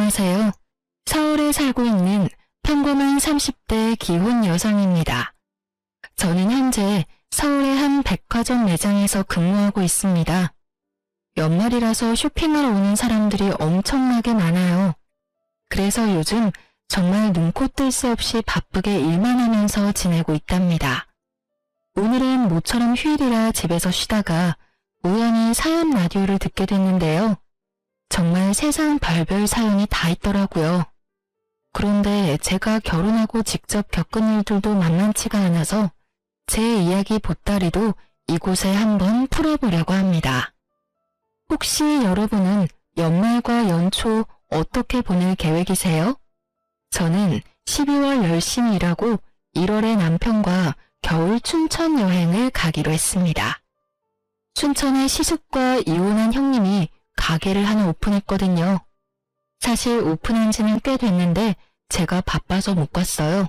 안녕하세요. 서울에 살고 있는 평범한 30대 기혼 여성입니다. 저는 현재 서울의 한 백화점 매장에서 근무하고 있습니다. 연말이라서 쇼핑하러 오는 사람들이 엄청나게 많아요. 그래서 요즘 정말 눈코 뜰 새 없이 바쁘게 일만 하면서 지내고 있답니다. 오늘은 모처럼 휴일이라 집에서 쉬다가 우연히 사연 라디오를 듣게 됐는데요. 정말 세상 별별 사연이 다 있더라고요. 그런데 제가 결혼하고 직접 겪은 일들도 만만치가 않아서 제 이야기 보따리도 이곳에 한번 풀어보려고 합니다. 혹시 여러분은 연말과 연초 어떻게 보낼 계획이세요? 저는 12월 열심히 일하고 1월에 남편과 겨울 춘천 여행을 가기로 했습니다. 춘천의 시숙과 이혼한 형님이 가게를 하나 오픈했거든요. 사실 오픈한 지는 꽤 됐는데 제가 바빠서 못 갔어요.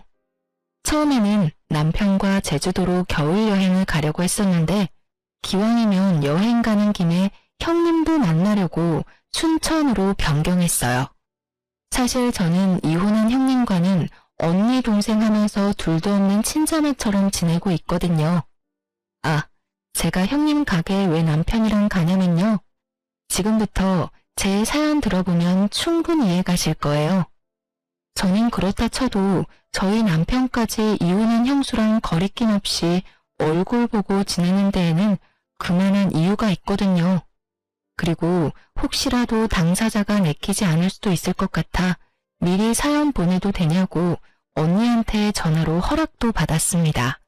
처음에는 남편과 제주도로 겨울 여행을 가려고 했었는데 기왕이면 여행 가는 김에 형님도 만나려고 춘천으로 변경했어요. 사실 저는 이혼한 형님과는 언니 동생 하면서 둘도 없는 친자매처럼 지내고 있거든요. 제가 형님 가게에 왜 남편이랑 가냐면요. 지금부터 제 사연 들어보면 충분히 이해 가실 거예요. 저는 그렇다 쳐도 저희 남편까지 이혼한 형수랑 거리낌 없이 얼굴 보고 지내는 데에는 그만한 이유가 있거든요. 그리고 혹시라도 당사자가 내키지 않을 수도 있을 것 같아 미리 사연 보내도 되냐고 언니한테 전화로 허락도 받았습니다.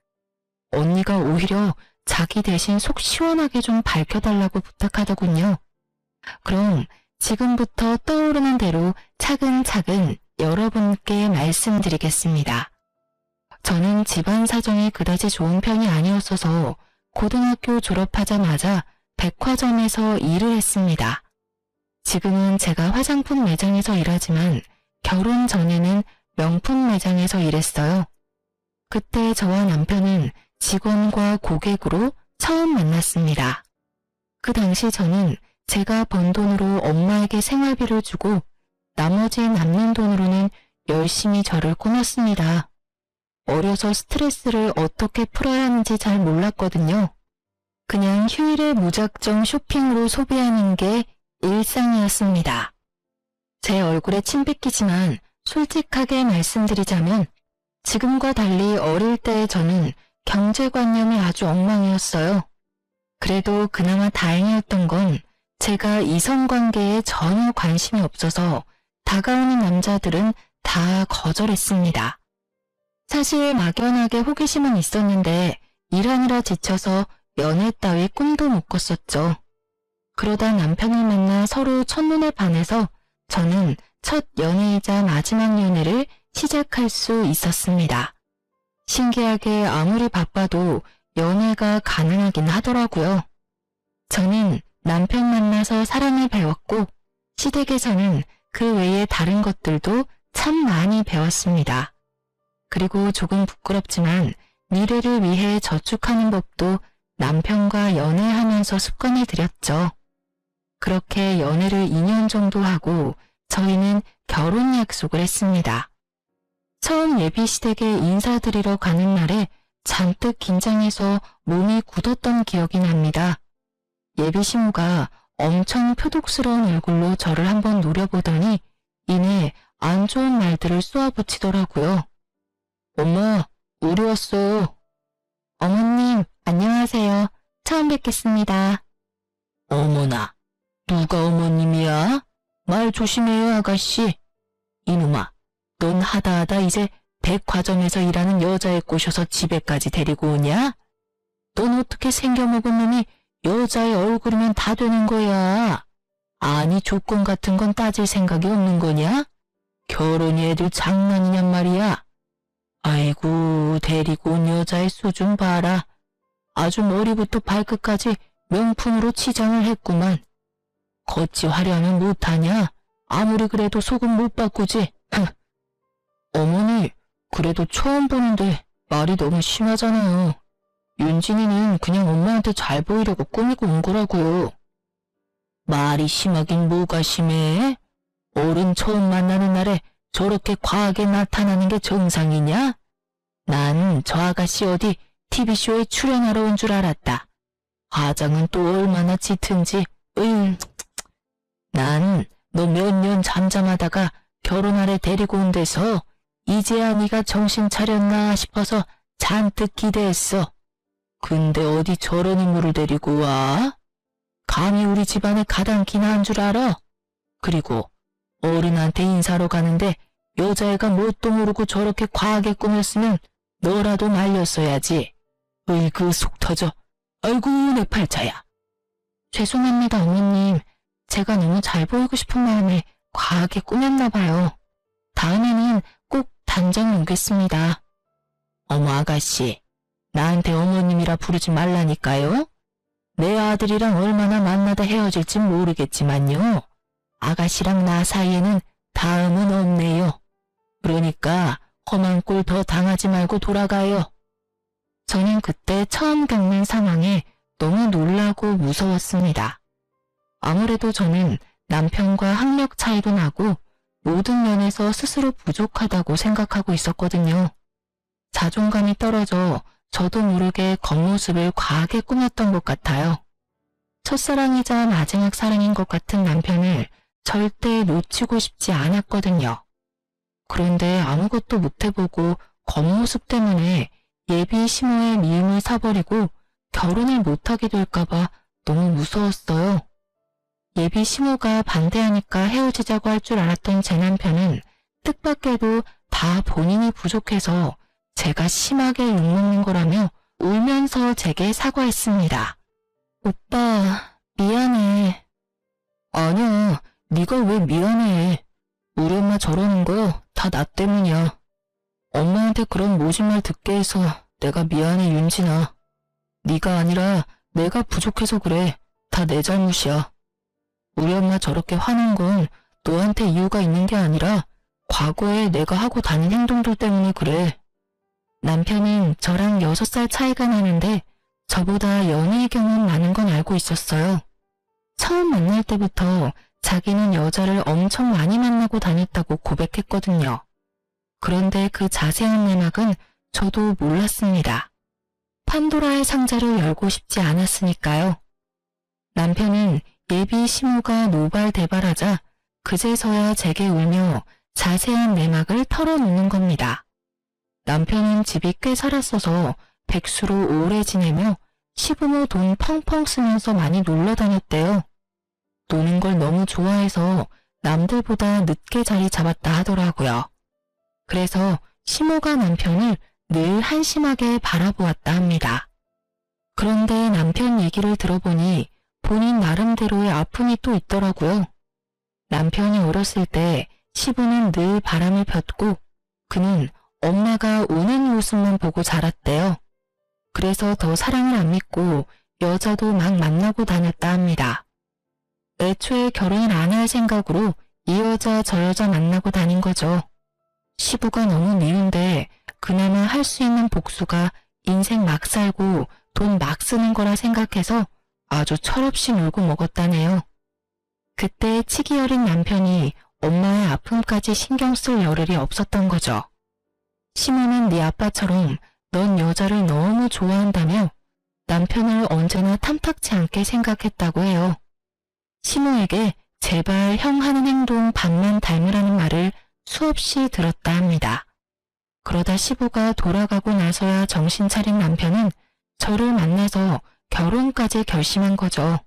언니가 오히려 자기 대신 속 시원하게 좀 밝혀달라고 부탁하더군요. 그럼 지금부터 떠오르는 대로 차근차근 여러분께 말씀드리겠습니다. 저는 집안 사정이 그다지 좋은 편이 아니었어서 고등학교 졸업하자마자 백화점에서 일을 했습니다. 지금은 제가 화장품 매장에서 일하지만 결혼 전에는 명품 매장에서 일했어요. 그때 저와 남편은 직원과 고객으로 처음 만났습니다. 그 당시 저는 제가 번 돈으로 엄마에게 생활비를 주고 나머지 남는 돈으로는 열심히 저를 꾸몄습니다. 어려서 스트레스를 어떻게 풀어야 하는지 잘 몰랐거든요. 그냥 휴일에 무작정 쇼핑으로 소비하는 게 일상이었습니다. 제 얼굴에 침 뱉기지만 솔직하게 말씀드리자면 지금과 달리 어릴 때의 저는 경제관념이 아주 엉망이었어요. 그래도 그나마 다행이었던 건 제가 이성관계에 전혀 관심이 없어서 다가오는 남자들은 다 거절했습니다. 사실 막연하게 호기심은 있었는데 일하느라 지쳐서 연애 따위 꿈도 못 꿨었죠. 그러다 남편을 만나 서로 첫눈에 반해서 저는 첫 연애이자 마지막 연애를 시작할 수 있었습니다. 신기하게 아무리 바빠도 연애가 가능하긴 하더라고요. 저는 남편 만나서 사랑을 배웠고 시댁에서는 그 외에 다른 것들도 참 많이 배웠습니다. 그리고 조금 부끄럽지만 미래를 위해 저축하는 법도 남편과 연애하면서 습관을 들였죠. 그렇게 연애를 2년 정도 하고 저희는 결혼 약속을 했습니다. 처음 예비시댁에 인사드리러 가는 날에 잔뜩 긴장해서 몸이 굳었던 기억이 납니다. 예비신부가 엄청 표독스러운 얼굴로 저를 한번 노려보더니 이내 안 좋은 말들을 쏘아붙이더라고요. 엄마, 우리 왔어요. 어머님, 안녕하세요. 처음 뵙겠습니다. 어머나, 누가 어머님이야? 말 조심해요, 아가씨. 이놈아, 넌 하다하다 이제 백화점에서 일하는 여자애 꼬셔서 집에까지 데리고 오냐? 넌 어떻게 생겨먹은 놈이 여자의 얼굴이면 다 되는 거야? 아니 조건 같은 건 따질 생각이 없는 거냐? 결혼이 애들 장난이냔 말이야. 아이고 데리고 온 여자의 수준 봐라. 아주 머리부터 발끝까지 명품으로 치장을 했구만. 겉이 화려하면 못하냐? 아무리 그래도 속은 못 바꾸지. 어머니, 그래도 처음 보는데 말이 너무 심하잖아요. 윤진이는 그냥 엄마한테 잘 보이려고 꾸미고 온 거라고요. 말이 심하긴 뭐가 심해? 어른 어른 처음 만나는 날에 저렇게 과하게 나타나는 게 정상이냐? 난 저 아가씨 어디 TV쇼에 출연하러 온 줄 알았다. 화장은 또 얼마나 짙은지. 난 너 몇 년 잠잠하다가 결혼하래 데리고 온 데서 이제야 네가 정신 차렸나 싶어서 잔뜩 기대했어. 근데 어디 저런 인물을 데리고 와? 감히 우리 집안에 가당키나 한 줄 알아? 그리고 어른한테 인사로 가는데 여자애가 뭣도 모르고 저렇게 과하게 꾸몄으면 너라도 말렸어야지. 으이그 속 터져. 아이고 내 팔자야. 죄송합니다 어머님. 제가 너무 잘 보이고 싶은 마음에 과하게 꾸몄나 봐요. 다음에는 꼭 단정히 오겠습니다. 어머 아가씨, 나한테 어머님이라 부르지 말라니까요. 내 아들이랑 얼마나 만나다 헤어질진 모르겠지만요. 아가씨랑 나 사이에는 다음은 없네요. 그러니까 험한 꼴 더 당하지 말고 돌아가요. 저는 그때 처음 겪는 상황에 너무 놀라고 무서웠습니다. 아무래도 저는 남편과 학력 차이도 나고 모든 면에서 스스로 부족하다고 생각하고 있었거든요. 자존감이 떨어져 저도 모르게 겉모습을 과하게 꾸몄던 것 같아요. 첫사랑이자 마지막 사랑인 것 같은 남편을 절대 놓치고 싶지 않았거든요. 그런데 아무것도 못해보고 겉모습 때문에 예비 시모의 미움을 사버리고 결혼을 못하게 될까봐 너무 무서웠어요. 예비 시모가 반대하니까 헤어지자고 할 줄 알았던 제 남편은 뜻밖에도 다 본인이 부족해서 제가 심하게 욕먹는 거라며 울면서 제게 사과했습니다. 오빠, 미안해. 아니야, 네가 왜 미안해. 우리 엄마 저러는 거 다 나 때문이야. 엄마한테 그런 모진 말 듣게 해서 내가 미안해 윤진아. 네가 아니라 내가 부족해서 그래. 다 내 잘못이야. 우리 엄마 저렇게 화낸 건 너한테 이유가 있는 게 아니라 과거에 내가 하고 다닌 행동들 때문에 그래. 남편은 저랑 6살 차이가 나는데 저보다 연애의 경험 많은 건 알고 있었어요. 처음 만날 때부터 자기는 여자를 엄청 많이 만나고 다녔다고 고백했거든요. 그런데 그 자세한 내막은 저도 몰랐습니다. 판도라의 상자를 열고 싶지 않았으니까요. 남편은 예비 시모가 노발대발하자 그제서야 제게 울며 자세한 내막을 털어놓는 겁니다. 남편은 집이 꽤 살았어서 백수로 오래 지내며 시부모 돈 펑펑 쓰면서 많이 놀러 다녔대요. 노는 걸 너무 좋아해서 남들보다 늦게 자리 잡았다 하더라고요. 그래서 시모가 남편을 늘 한심하게 바라보았다 합니다. 그런데 남편 얘기를 들어보니 본인 나름대로의 아픔이 또 있더라고요. 남편이 어렸을 때 시부는 늘 바람을 폈고 그는 엄마가 우는 모습만 보고 자랐대요. 그래서 더 사랑을 안 믿고 여자도 막 만나고 다녔다 합니다. 애초에 결혼을 안 할 생각으로 이 여자 저 여자 만나고 다닌 거죠. 시부가 너무 미운데 그나마 할 수 있는 복수가 인생 막 살고 돈 막 쓰는 거라 생각해서 아주 철없이 놀고 먹었다네요. 그때 치기 어린 남편이 엄마의 아픔까지 신경 쓸 여를이 없었던 거죠. 시모는 네 아빠처럼 넌 여자를 너무 좋아한다며 남편을 언제나 탐탁치 않게 생각했다고 해요. 시모에게 제발 형 하는 행동 반만 닮으라는 말을 수없이 들었다 합니다. 그러다 시부가 돌아가고 나서야 정신 차린 남편은 저를 만나서 결혼까지 결심한 거죠.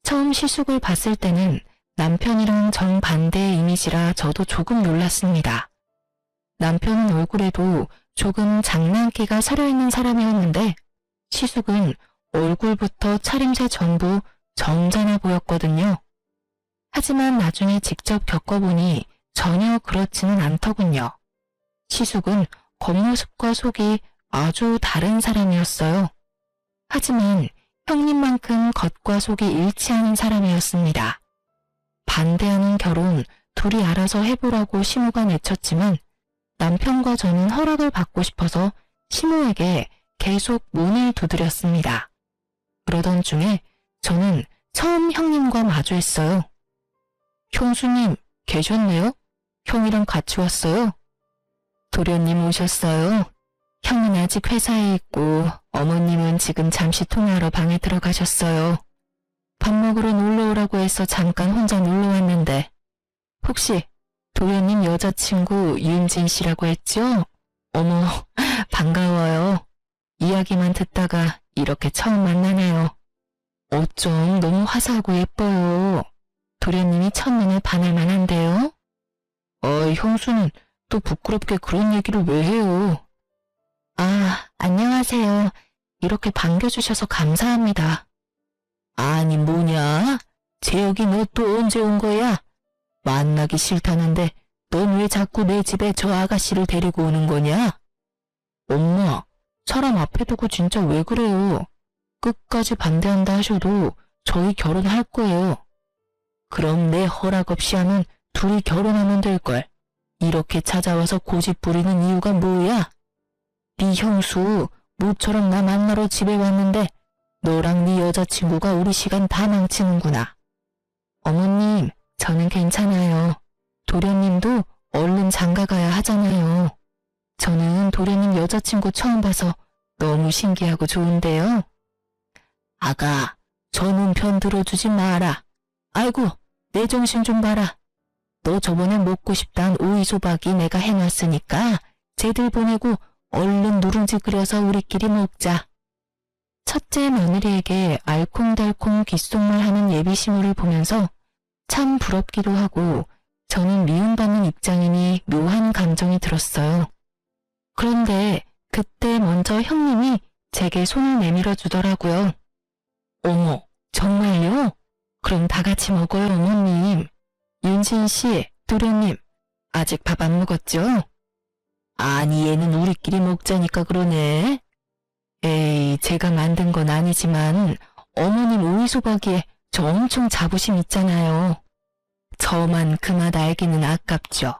처음 시숙을 봤을 때는 남편이랑 정반대의 이미지라 저도 조금 놀랐습니다. 남편은 얼굴에도 조금 장난기가 서려있는 사람이었는데 시숙은 얼굴부터 차림새 전부 점잖아 보였거든요. 하지만 나중에 직접 겪어보니 전혀 그렇지는 않더군요. 시숙은 겉모습과 속이 아주 다른 사람이었어요. 하지만 형님만큼 겉과 속이 일치하는 사람이었습니다. 반대하는 결혼 둘이 알아서 해보라고 시모가 내쳤지만 남편과 저는 허락을 받고 싶어서 시모에게 계속 문을 두드렸습니다. 그러던 중에 저는 처음 형님과 마주했어요. 형수님, 계셨네요? 형이랑 같이 왔어요? 도련님 오셨어요? 형은 아직 회사에 있고 어머님은 지금 잠시 통화하러 방에 들어가셨어요. 밥 먹으러 놀러 오라고 해서 잠깐 혼자 놀러 왔는데 혹시 도련님 여자친구 윤진 씨라고 했죠? 어머, 반가워요. 이야기만 듣다가 이렇게 처음 만나네요. 어쩜 너무 화사하고 예뻐요. 도련님이 첫눈에 반할 만한데요? 형수는 또 부끄럽게 그런 얘기를 왜 해요? 아, 안녕하세요. 이렇게 반겨주셔서 감사합니다. 아니 뭐냐? 재혁이 너 또 언제 온 거야? 만나기 싫다는데 넌 왜 자꾸 내 집에 저 아가씨를 데리고 오는 거냐? 엄마, 사람 앞에 두고 진짜 왜 그래요? 끝까지 반대한다 하셔도 저희 결혼할 거예요. 그럼 내 허락 없이 하면 둘이 결혼하면 될걸. 이렇게 찾아와서 고집 부리는 이유가 뭐야? 네 형수 모처럼 나 만나러 집에 왔는데 너랑 네 여자친구가 우리 시간 다 망치는구나. 어머님, 저는 괜찮아요. 도련님도 얼른 장가가야 하잖아요. 저는 도련님 여자친구 처음 봐서 너무 신기하고 좋은데요. 아가, 저놈 편 들어주지 마라. 아이고, 내 정신 좀 봐라. 너 저번에 먹고 싶단 오이소박이 내가 해놨으니까 쟤들 보내고 얼른 누룽지 끓여서 우리끼리 먹자. 첫째 며느리에게 알콩달콩 귓속말하는 예비시무를 보면서 참 부럽기도 하고 저는 미움받는 입장이니 묘한 감정이 들었어요. 그런데 그때 먼저 형님이 제게 손을 내밀어 주더라고요. 어머, 정말요? 그럼 다 같이 먹어요, 어머님. 윤진 씨, 도련님, 아직 밥 안 먹었죠? 아니, 얘는 우리끼리 먹자니까 그러네. 에이, 제가 만든 건 아니지만 어머님 오이소박이에 저 엄청 자부심 있잖아요. 저만 그 맛 알기는 아깝죠.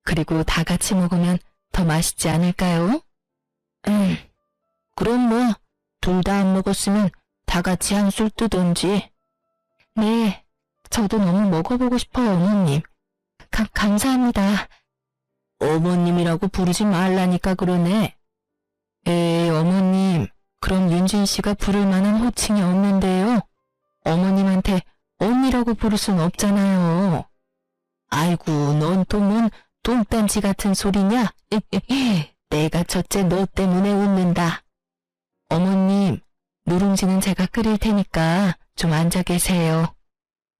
그리고 다 같이 먹으면 더 맛있지 않을까요? 그럼 뭐, 둘 다 안 먹었으면 다 같이 한 술 뜨던지. 네, 저도 너무 먹어보고 싶어요, 어머님. 감사합니다. 어머님이라고 부르지 말라니까 그러네. 에이, 어머님, 그럼 윤진 씨가 부를 만한 호칭이 없는데요. 어머님한테 언니라고 부를 순 없잖아요. 아이고, 넌 또 뭔 똥딴지 같은 소리냐? 내가 첫째 너 때문에 웃는다. 어머님, 누룽지는 제가 끓일 테니까 좀 앉아 계세요.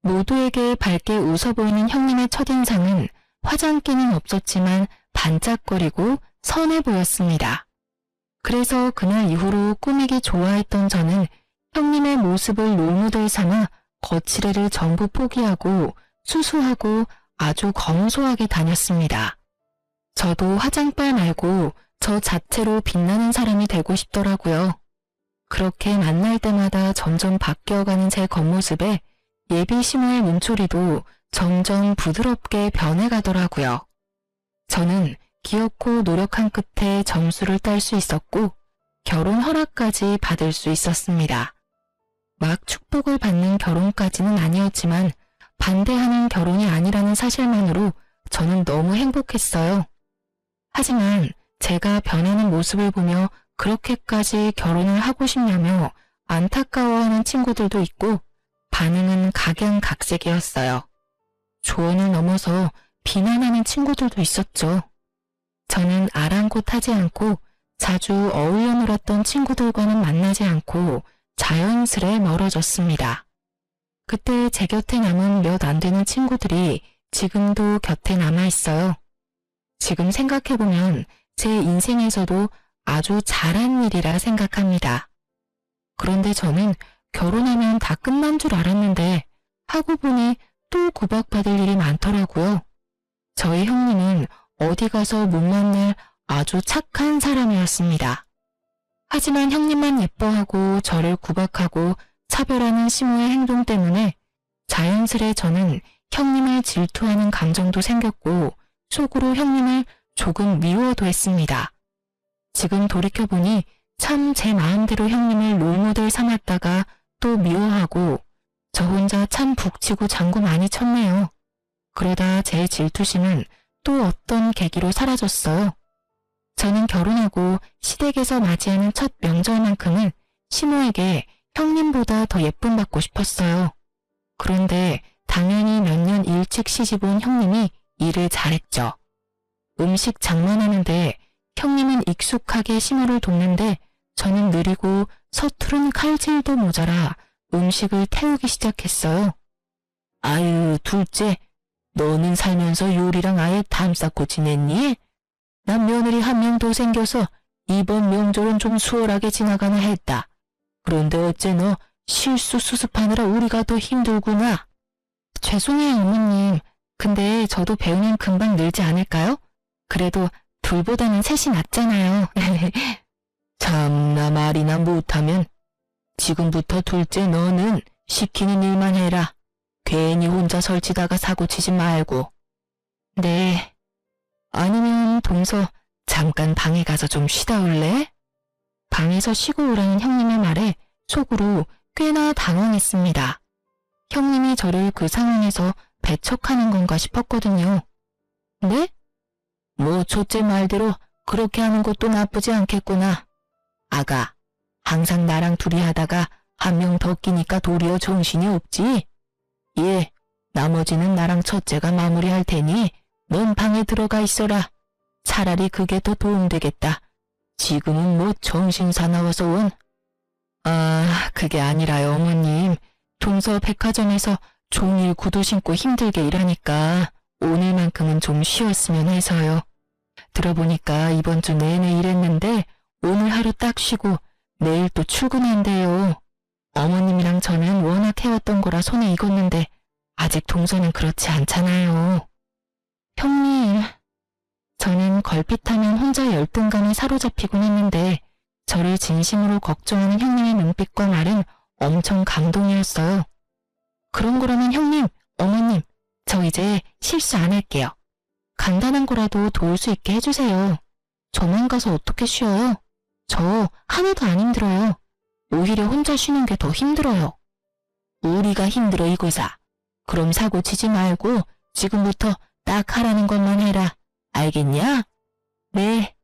모두에게 밝게 웃어 보이는 형님의 첫인상은 화장기는 없었지만 반짝거리고 선해 보였습니다. 그래서 그날 이후로 꾸미기 좋아했던 저는 형님의 모습을 롤모델 삼아 거칠애를 전부 포기하고 수수하고 아주 검소하게 다녔습니다. 저도 화장빨 말고 저 자체로 빛나는 사람이 되고 싶더라고요. 그렇게 만날 때마다 점점 바뀌어가는 제 겉모습에 예비시모의 문초리도 점점 부드럽게 변해가더라고요. 저는 기어코 노력한 끝에 점수를 딸 수 있었고 결혼 허락까지 받을 수 있었습니다. 막 축복을 받는 결혼까지는 아니었지만 반대하는 결혼이 아니라는 사실만으로 저는 너무 행복했어요. 하지만 제가 변하는 모습을 보며 그렇게까지 결혼을 하고 싶냐며 안타까워하는 친구들도 있고 반응은 각양각색이었어요. 조언을 넘어서 비난하는 친구들도 있었죠. 저는 아랑곳하지 않고 자주 어울려 놀았던 친구들과는 만나지 않고 자연스레 멀어졌습니다. 그때 제 곁에 남은 몇 안 되는 친구들이 지금도 곁에 남아있어요. 지금 생각해보면 제 인생에서도 아주 잘한 일이라 생각합니다. 그런데 저는 결혼하면 다 끝난 줄 알았는데 하고 보니 또 구박받을 일이 많더라고요. 저희 형님은 어디 가서 못 만날 아주 착한 사람이었습니다. 하지만 형님만 예뻐하고 저를 구박하고 차별하는 시모의 행동 때문에 자연스레 저는 형님을 질투하는 감정도 생겼고 속으로 형님을 조금 미워도 했습니다. 지금 돌이켜보니 참 제 마음대로 형님을 롤모델 삼았다가 또 미워하고 저 혼자 참 북치고 장구 많이 쳤네요. 그러다 제 질투심은 또 어떤 계기로 사라졌어요. 저는 결혼하고 시댁에서 맞이하는 첫 명절만큼은 시모에게 형님보다 더 예쁨 받고 싶었어요. 그런데 당연히 몇 년 일찍 시집 온 형님이 일을 잘했죠. 음식 장만하는데 형님은 익숙하게 시모를 돕는데 저는 느리고 서투른 칼질도 모자라 음식을 태우기 시작했어요. 아유, 둘째, 너는 살면서 요리랑 아예 담쌓고 지냈니? 난 며느리 한 명 더 생겨서 이번 명절은 좀 수월하게 지나가나 했다. 그런데 어째 너 실수 수습하느라 우리가 더 힘들구나. 죄송해요, 어머님. 근데 저도 배우면 금방 늘지 않을까요? 그래도 둘보다는 셋이 낫잖아요. 참나 말이나 못하면. 지금부터 둘째 너는 시키는 일만 해라. 괜히 혼자 설치다가 사고치지 말고. 네. 아니면 동서 잠깐 방에 가서 좀 쉬다 올래? 방에서 쉬고 오라는 형님의 말에 속으로 꽤나 당황했습니다. 형님이 저를 그 상황에서 배척하는 건가 싶었거든요. 네? 뭐 첫째 말대로 그렇게 하는 것도 나쁘지 않겠구나. 아가, 항상 나랑 둘이 하다가 한 명 더 끼니까 도리어 정신이 없지? 예, 나머지는 나랑 첫째가 마무리할 테니 넌 방에 들어가 있어라. 차라리 그게 더 도움되겠다. 지금은 뭐 정신 사나워서 원. 아, 그게 아니라요, 어머님. 동서 백화점에서 종일 구두 신고 힘들게 일하니까 오늘만큼은 좀 쉬었으면 해서요. 들어보니까 이번 주 내내 일했는데 오늘 하루 딱 쉬고 내일 또 출근한대요. 어머님이랑 저는 워낙 해왔던 거라 손에 익었는데 아직 동서는 그렇지 않잖아요. 형님, 저는 걸핏하면 혼자 열등감에 사로잡히곤 했는데 저를 진심으로 걱정하는 형님의 눈빛과 말은 엄청 감동이었어요. 그런 거라면 형님, 어머님, 저 이제 실수 안 할게요. 간단한 거라도 도울 수 있게 해주세요. 저만 가서 어떻게 쉬어요? 저 하나도 안 힘들어요. 오히려 혼자 쉬는 게 더 힘들어요. 우리가 힘들어 이거사. 그럼 사고 치지 말고 지금부터 딱 하라는 것만 해라. 알겠냐? 네.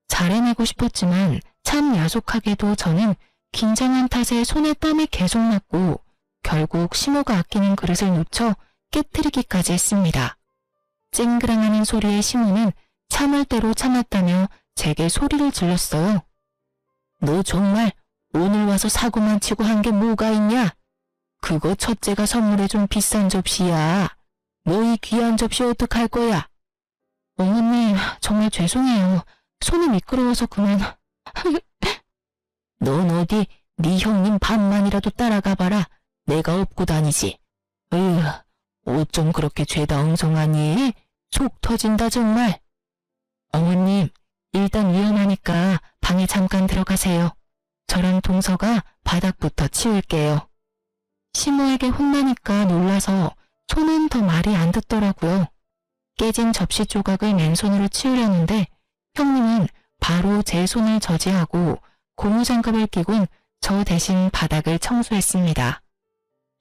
잘해내고 싶었지만 참 야속하게도 저는 긴장한 탓에 손에 땀이 계속 났고 결국 시모가 아끼는 그릇을 놓쳐 깨트리기까지 했습니다. 쨍그랑하는 소리에 시모는 참을 대로 참았다며 제게 소리를 질렀어요. 너 정말 오늘 와서 사고만 치고 한 게 뭐가 있냐? 그거 첫째가 선물해준 비싼 접시야. 너 이 귀한 접시 어떡할 거야? 어머님, 정말 죄송해요. 손이 미끄러워서 그만. 넌 어디 네 형님 반만이라도 따라가 봐라. 내가 업고 다니지. 옷 좀 그렇게 죄다 엉성하니? 속 터진다 정말. 어머님, 일단 위험하니까 방에 잠깐 들어가세요. 저랑 동서가 바닥부터 치울게요. 시모에게 혼나니까 놀라서 손은 더 말이 안 듣더라고요. 깨진 접시 조각을 맨손으로 치우려는데 형님은 바로 제 손을 저지하고 고무장갑을 끼곤 저 대신 바닥을 청소했습니다.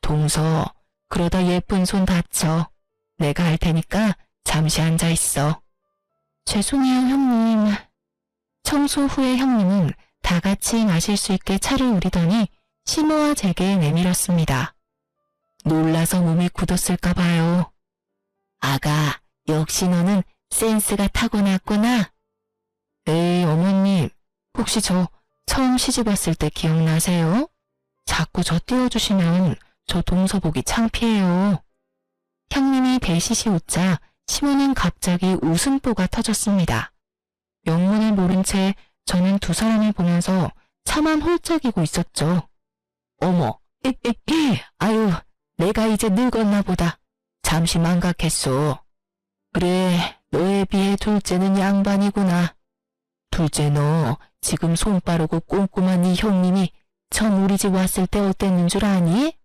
동서, 그러다 예쁜 손 다쳐. 내가 할 테니까 잠시 앉아 있어. 죄송해요, 형님. 청소 후에 형님은 다 같이 마실 수 있게 차를 우리더니 시모와 제게 내밀었습니다. 놀라서 몸이 굳었을까 봐요. 아가, 역시 너는 센스가 타고났구나. 에이, 어머님, 혹시 저 처음 시집 왔을 때 기억나세요? 자꾸 저 띄워주시면 저 동서 보기 창피해요. 형님이 배시시 웃자 시모는 갑자기 웃음보가 터졌습니다. 영문을 모른 채 저는 두 사람을 보면서 차만 홀짝이고 있었죠. 어머, 아유, 내가 이제 늙었나 보다. 잠시 망각했어. 그래, 너에 비해 둘째는 양반이구나. 둘째 너 지금 손 빠르고 꼼꼼한 네 형님이 처음 우리 집 왔을 때 어땠는 줄 아니?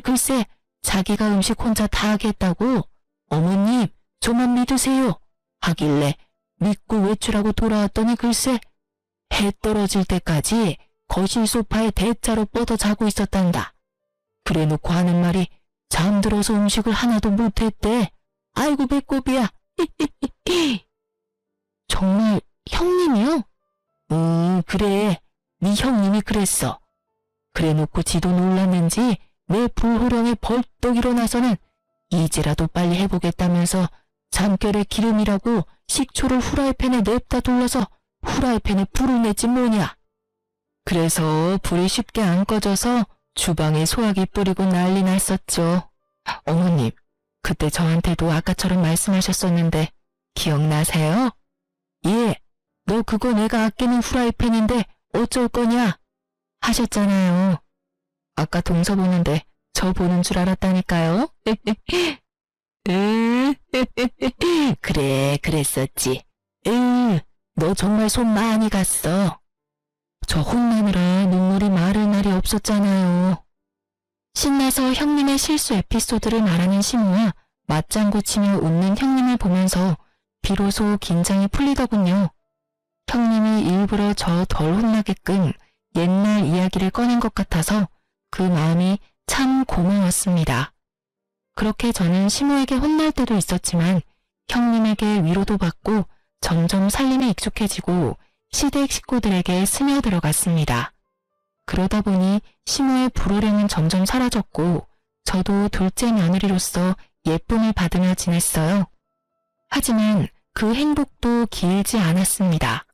글쎄, 자기가 음식 혼자 다 하겠다고. 어머님, 저만 믿으세요. 하길래 믿고 외출하고 돌아왔더니 글쎄, 해 떨어질 때까지 거실 소파에 대자로 뻗어 자고 있었단다. 그래놓고 하는 말이 잠들어서 음식을 하나도 못했대. 아이고 배꼽이야. 정말 형님이요? 그래. 네 형님이 그랬어. 그래놓고 지도 놀랐는지 내 불호령에 벌떡 일어나서는 이제라도 빨리 해보겠다면서 잠결에 기름이라고 식초를 후라이팬에 냅다 돌려서 후라이팬에 불을 냈지 뭐냐. 그래서 불이 쉽게 안 꺼져서 주방에 소화기 뿌리고 난리 났었죠. 어머님, 그때 저한테도 아까처럼 말씀하셨었는데 기억나세요? 예, 너 그거 내가 아끼는 후라이팬인데 어쩔 거냐? 하셨잖아요. 아까 동서 보는데 저 보는 줄 알았다니까요. 그래, 그랬었지. 너 정말 손 많이 갔어. 저 혼나느라 눈물이 마를 날이 없었잖아요. 신나서 형님의 실수 에피소드를 말하는 시모와 맞장구 치며 웃는 형님을 보면서 비로소 긴장이 풀리더군요. 형님이 일부러 저 덜 혼나게끔 옛날 이야기를 꺼낸 것 같아서 그 마음이 참 고마웠습니다. 그렇게 저는 시모에게 혼날 때도 있었지만 형님에게 위로도 받고 점점 살림에 익숙해지고 시댁 식구들에게 스며들어갔습니다. 그러다 보니 시모의 불호령은 점점 사라졌고 저도 둘째 며느리로서 예쁨을 받으며 지냈어요. 하지만 그 행복도 길지 않았습니다.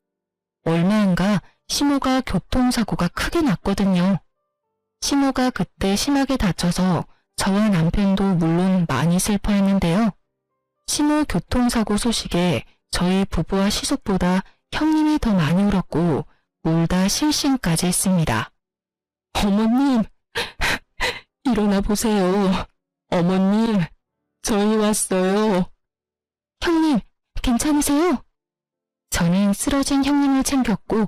얼마 안가 시모가 교통사고가 크게 났거든요. 시모가 그때 심하게 다쳐서 저와 남편도 물론 많이 슬퍼했는데요. 시모 교통사고 소식에 저희 부부와 시숙보다 형님이 더 많이 울었고 울다 실신까지 했습니다. 어머님, 일어나 보세요. 어머님, 저희 왔어요. 형님, 괜찮으세요? 저는 쓰러진 형님을 챙겼고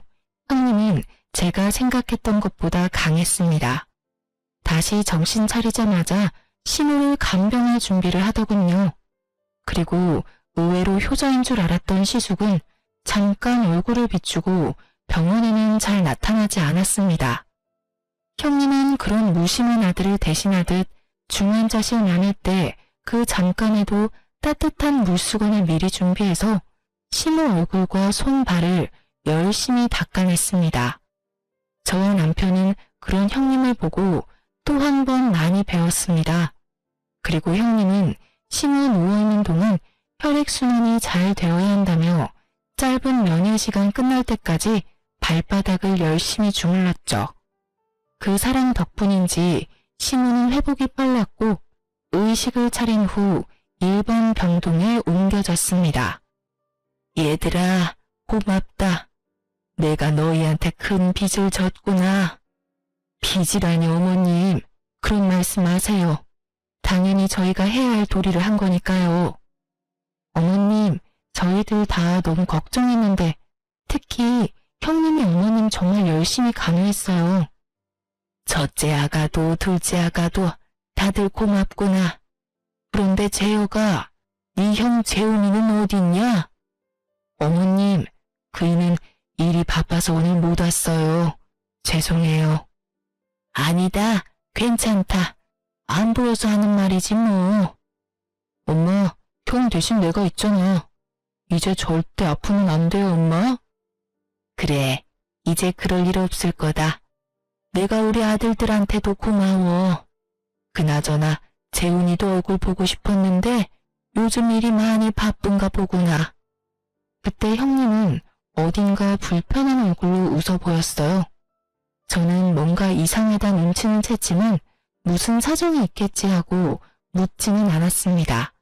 형님은 제가 생각했던 것보다 강했습니다. 다시 정신 차리자마자 시모를 간병할 준비를 하더군요. 그리고 의외로 효자인 줄 알았던 시숙은 잠깐 얼굴을 비추고 병원에는 잘 나타나지 않았습니다. 형님은 그런 무심한 아들을 대신하듯 중환자실 나눌 때 그 잠깐에도 따뜻한 물수건을 미리 준비해서 시모 얼굴과 손, 발을 열심히 닦아냈습니다. 저와 남편은 그런 형님을 보고 또 한 번 많이 배웠습니다. 그리고 형님은 시모 누워있는 동안 혈액순환이 잘 되어야 한다며 짧은 면회 시간 끝날 때까지 발바닥을 열심히 주물렀죠. 그 사랑 덕분인지 시모는 회복이 빨랐고 의식을 차린 후 일반 병동에 옮겨졌습니다. 얘들아, 고맙다. 내가 너희한테 큰 빚을 졌구나. 빚이라니 어머님, 그런 말씀 마세요. 당연히 저희가 해야 할 도리를 한 거니까요. 어머님, 저희들 다 너무 걱정했는데 특히 형님이 어머님 정말 열심히 간호했어요. 첫째 아가도 둘째 아가도 다들 고맙구나. 그런데 재호가, 네 형 재훈이는 어딨냐? 어머님, 그이는 일이 바빠서 오늘 못 왔어요. 죄송해요. 아니다, 괜찮다. 안 보여서 하는 말이지 뭐. 엄마, 형 대신 내가 있잖아. 이제 절대 아프면 안 돼요, 엄마? 그래, 이제 그럴 일 없을 거다. 내가 우리 아들들한테도 고마워. 그나저나 재훈이도 얼굴 보고 싶었는데 요즘 일이 많이 바쁜가 보구나. 그때 형님은 어딘가 불편한 얼굴로 웃어 보였어요. 저는 뭔가 이상하다 눈치는 챘지만 무슨 사정이 있겠지 하고 묻지는 않았습니다.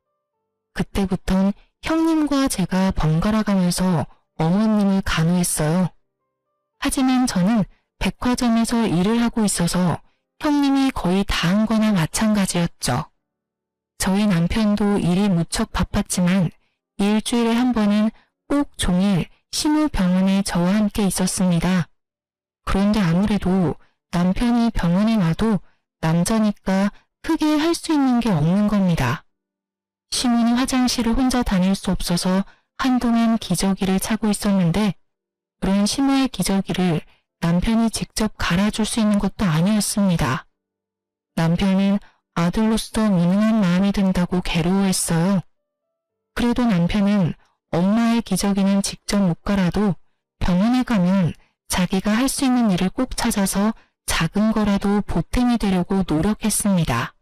그때부턴 형님과 제가 번갈아 가면서 어머님을 간호했어요. 하지만 저는 백화점에서 일을 하고 있어서 형님이 거의 다 한 거나 마찬가지였죠. 저희 남편도 일이 무척 바빴지만 일주일에 한 번은 꼭 종일 시모 병원에 저와 함께 있었습니다. 그런데 아무래도 남편이 병원에 와도 남자니까 크게 할 수 있는 게 없는 겁니다. 시모는 화장실을 혼자 다닐 수 없어서 한동안 기저귀를 차고 있었는데 그런 시모의 기저귀를 남편이 직접 갈아줄 수 있는 것도 아니었습니다. 남편은 아들로서 무능한 마음이 든다고 괴로워했어요. 그래도 남편은 엄마의 기저귀는 직접 못 갈아도 병원에 가면 자기가 할 수 있는 일을 꼭 찾아서 작은 거라도 보탬이 되려고 노력했습니다.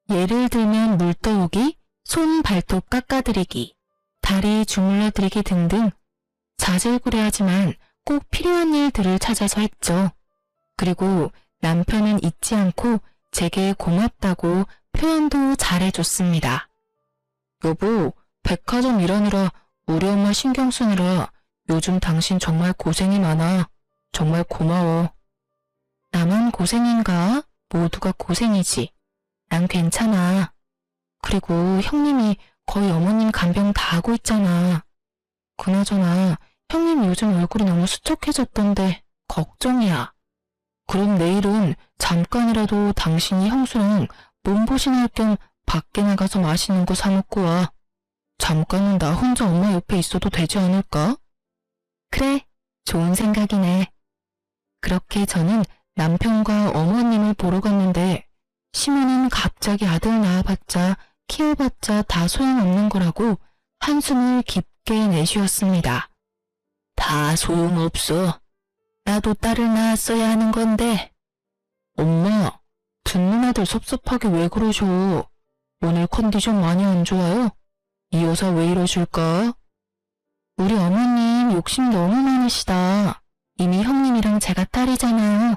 예를 들면 물 떠오기, 손 발톱 깎아드리기, 다리 주물러드리기 등등 자질구레하지만 꼭 필요한 일들을 찾아서 했죠. 그리고 남편은 잊지 않고 제게 고맙다고 표현도 잘해줬습니다. 여보, 백화점 일하느라 우리 엄마 신경 쓰느라 요즘 당신 정말 고생이 많아. 정말 고마워. 나만 고생인가? 모두가 고생이지. 난 괜찮아. 그리고 형님이 거의 어머님 간병 다 하고 있잖아. 그나저나 형님 요즘 얼굴이 너무 수척해졌던데 걱정이야. 그럼 내일은 잠깐이라도 당신이 형수랑 몸보신할 겸 밖에 나가서 맛있는 거 사 먹고 와. 잠깐은 나 혼자 엄마 옆에 있어도 되지 않을까? 그래, 좋은 생각이네. 그렇게 저는 남편과 어머님을 보러 갔는데 시모는 갑자기 아들 낳아봤자 키워봤자 다 소용없는 거라고 한숨을 깊게 내쉬었습니다. 다 소용없어. 나도 딸을 낳았어야 하는 건데. 엄마, 듣는 아들 섭섭하게 왜 그러셔? 오늘 컨디션 많이 안 좋아요? 이 여사 왜 이러실까? 우리 어머님 욕심 너무 많으시다. 이미 형님이랑 제가 딸이잖아요.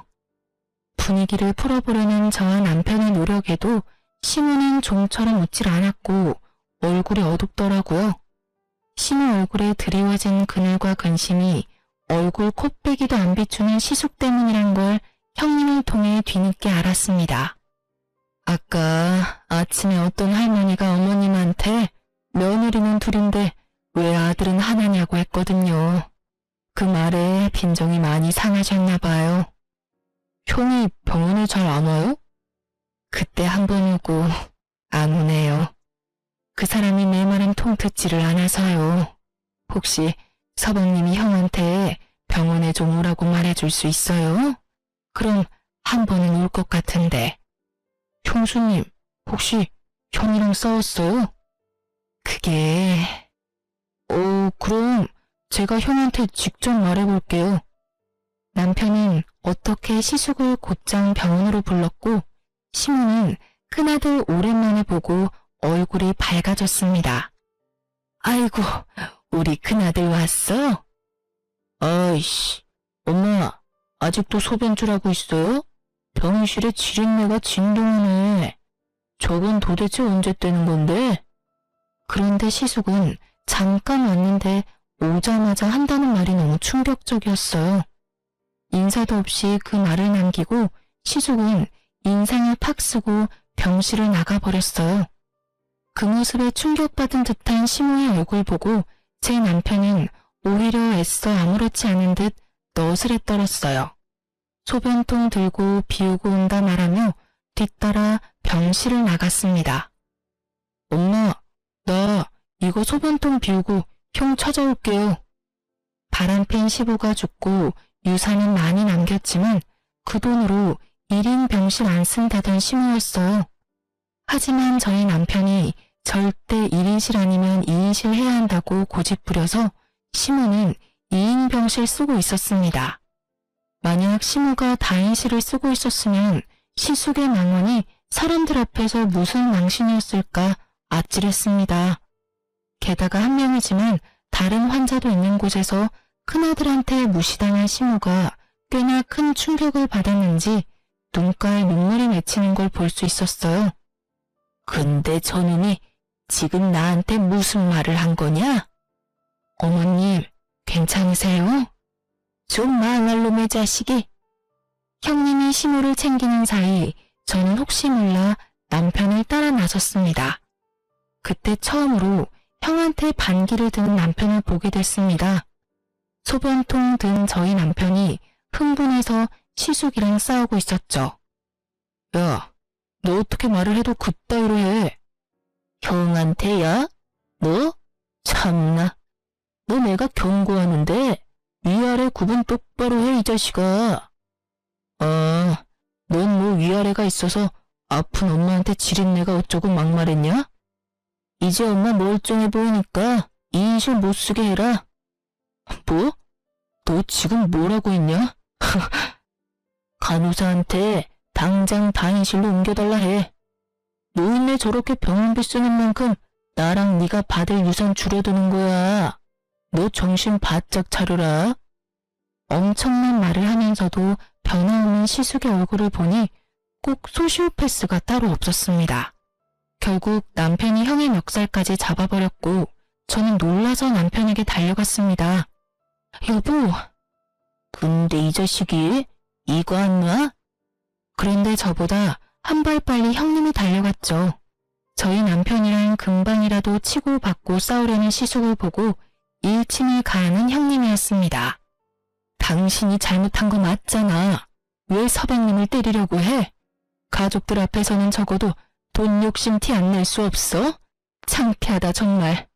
분위기를 풀어보려는 저와 남편의 노력에도 시모는 좀처럼 웃질 않았고 얼굴이 어둡더라고요. 시모 얼굴에 드리워진 그늘과 근심이 얼굴 콧배기도 안 비추는 시숙 때문이란 걸 형님을 통해 뒤늦게 알았습니다. 아까 아침에 어떤 할머니가 어머님한테 며느리는 둘인데 왜 아들은 하나냐고 했거든요. 그 말에 빈정이 많이 상하셨나 봐요. 형이 병원에 잘 안 와요? 그때 한 번 오고 안 오네요. 그 사람이 내 말은 통듣지를 않아서요. 혹시 서방님이 형한테 병원에 좀 오라고 말해줄 수 있어요? 그럼 한 번은 올 것 같은데. 형수님, 혹시 형이랑 싸웠어요? 그게... 그럼 제가 형한테 직접 말해볼게요. 남편은 어떻게 시숙을 곧장 병원으로 불렀고 시모는 큰아들 오랜만에 보고 얼굴이 밝아졌습니다. 아이고, 우리 큰아들 왔어? 아이씨, 엄마, 아직도 소변줄하고 있어요? 병실에 지린내가 진동하네. 저건 도대체 언제 떼는 건데? 그런데 시숙은 잠깐 왔는데 오자마자 한다는 말이 너무 충격적이었어요. 인사도 없이 그 말을 남기고 시숙은 인상을 팍 쓰고 병실을 나가버렸어요. 그 모습에 충격받은 듯한 시모의 얼굴 보고 제 남편은 오히려 애써 아무렇지 않은 듯 너스레 떨었어요. 소변통 들고 비우고 온다 말하며 뒤따라 병실을 나갔습니다. 엄마, 나 이거 소변통 비우고 형 찾아올게요. 바람핀 시부가 죽고 유산은 많이 남겼지만 그 돈으로 1인 병실 안 쓴다던 시모였어요. 하지만 저희 남편이 절대 1인실 아니면 2인실 해야 한다고 고집부려서 시모는 2인 병실 쓰고 있었습니다. 만약 시모가 다인실을 쓰고 있었으면 시숙의 망언이 사람들 앞에서 무슨 망신이었을까 아찔했습니다. 게다가 한 명이지만 다른 환자도 있는 곳에서 큰아들한테 무시당한 시모가 꽤나 큰 충격을 받았는지 눈가에 눈물이 맺히는 걸 볼 수 있었어요. 근데 저놈이 지금 나한테 무슨 말을 한 거냐? 어머님, 괜찮으세요? 좀 망할 놈의 자식이. 형님이 시모를 챙기는 사이 저는 혹시 몰라 남편을 따라 나섰습니다. 그때 처음으로 형한테 반기를 드는 남편을 보게 됐습니다. 소변통 든 저희 남편이 흥분해서 시숙이랑 싸우고 있었죠. 야, 너 어떻게 말을 해도 그따위로 해? 형한테야? 너? 참나. 너 내가 경고하는데 위아래 구분 똑바로 해, 이 자식아. 아, 넌 뭐 위아래가 있어서 아픈 엄마한테 지린내가 어쩌고 막말했냐? 이제 엄마 멀쩡해 보이니까 이인실 못 쓰게 해라. 뭐? 너 지금 뭐라고 했냐? 간호사한테 당장 다인실로 옮겨달라 해. 노인네 저렇게 병원비 쓰는 만큼 나랑 네가 받을 유산 줄어드는 거야. 너 정신 바짝 차려라. 엄청난 말을 하면서도 변함없는 시숙의 얼굴을 보니 꼭 소시오패스가 따로 없었습니다. 결국 남편이 형의 멱살까지 잡아버렸고 저는 놀라서 남편에게 달려갔습니다. 여보, 근데 이 자식이 이거 안 놔? 그런데 저보다 한 발 빨리 형님이 달려갔죠. 저희 남편이랑 금방이라도 치고 받고 싸우려는 시숙을 보고 일침을 가하는 형님이었습니다. 당신이 잘못한 거 맞잖아. 왜 서방님을 때리려고 해? 가족들 앞에서는 적어도 돈 욕심 티 안 낼 수 없어? 창피하다 정말.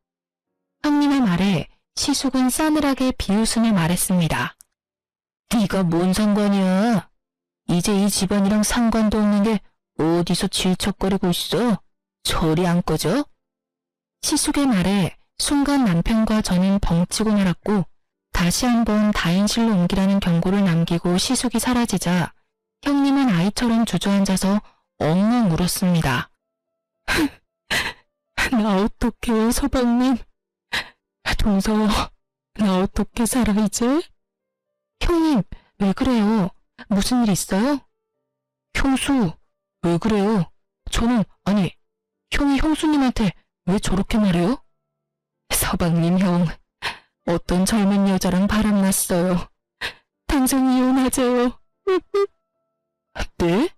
형님의 말에 시숙은 싸늘하게 비웃으며 말했습니다. 네가 뭔 상관이야? 이제 이 집안이랑 상관도 없는 게 어디서 질척거리고 있어? 저리 안 꺼져? 시숙의 말에 순간 남편과 저는 벙찌고 말았고 다시 한번 다인실로 옮기라는 경고를 남기고 시숙이 사라지자 형님은 아이처럼 주저앉아서 엉엉 울었습니다. 나 어떡해요 서방님. 동서 나 어떻게 살아 이제? 형님 왜 그래요? 무슨 일 있어요? 형수 왜 그래요? 저는 아니 형이 형수님한테 왜 저렇게 말해요? 서방님 형 어떤 젊은 여자랑 바람났어요. 당장 이혼하자요. 네?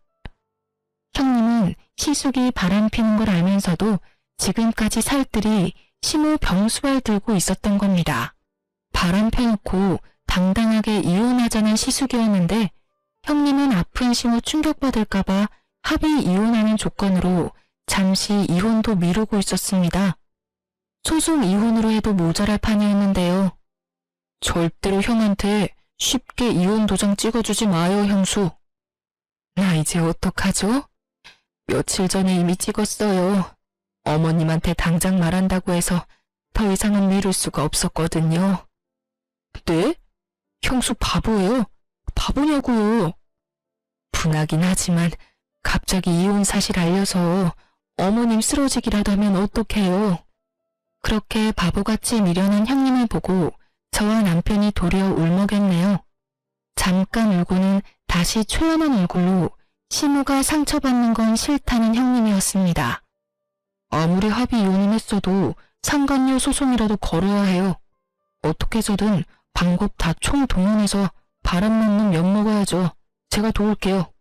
형님은 시숙이 바람피는 걸 알면서도 지금까지 살뜰히 심호 병수발 들고 있었던 겁니다. 바람 펴놓고 당당하게 이혼하자는 시숙이었는데 형님은 아픈 심호 충격받을까봐 합의 이혼하는 조건으로 잠시 이혼도 미루고 있었습니다. 소송 이혼으로 해도 모자랄 판이었는데요. 절대로 형한테 쉽게 이혼 도장 찍어주지 마요 형수. 나 이제 어떡하죠? 며칠 전에 이미 찍었어요. 어머님한테 당장 말한다고 해서 더 이상은 미룰 수가 없었거든요. 네? 형수 바보예요? 바보냐고요? 분하긴 하지만 갑자기 이혼 사실 알려서 어머님 쓰러지기라도 하면 어떡해요. 그렇게 바보같이 미련한 형님을 보고 저와 남편이 도리어 울먹였네요. 잠깐 울고는 다시 초연한 얼굴로 시모가 상처받는 건 싫다는 형님이었습니다. 아무리 합의 이혼을 했어도 상간녀 소송이라도 걸어야 해요. 어떻게 해서든 방법 다 총동원해서 바람난 놈 엿먹어야죠. 제가 도울게요.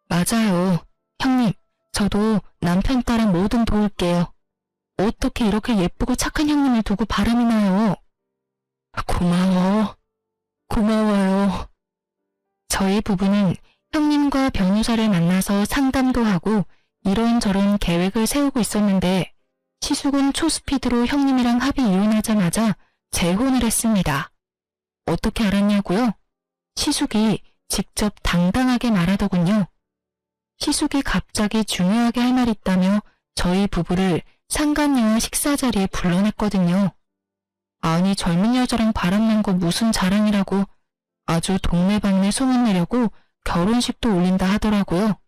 맞아요. 형님, 저도 남편 딸은 뭐든 도울게요. 어떻게 이렇게 예쁘고 착한 형님을 두고 바람이 나요? 고마워. 고마워요. 저희 부부는 형님과 변호사를 만나서 상담도 하고 이런저런 계획을 세우고 있었는데 시숙은 초스피드로 형님이랑 합의 이혼하자마자 재혼을 했습니다. 어떻게 알았냐고요? 시숙이 직접 당당하게 말하더군요. 시숙이 갑자기 중요하게 할 말 있다며 저희 부부를 상간녀와 식사 자리에 불러냈거든요. 아니 젊은 여자랑 바람난 거 무슨 자랑이라고 아주 동네방네 소문내려고 결혼식도 올린다 하더라고요.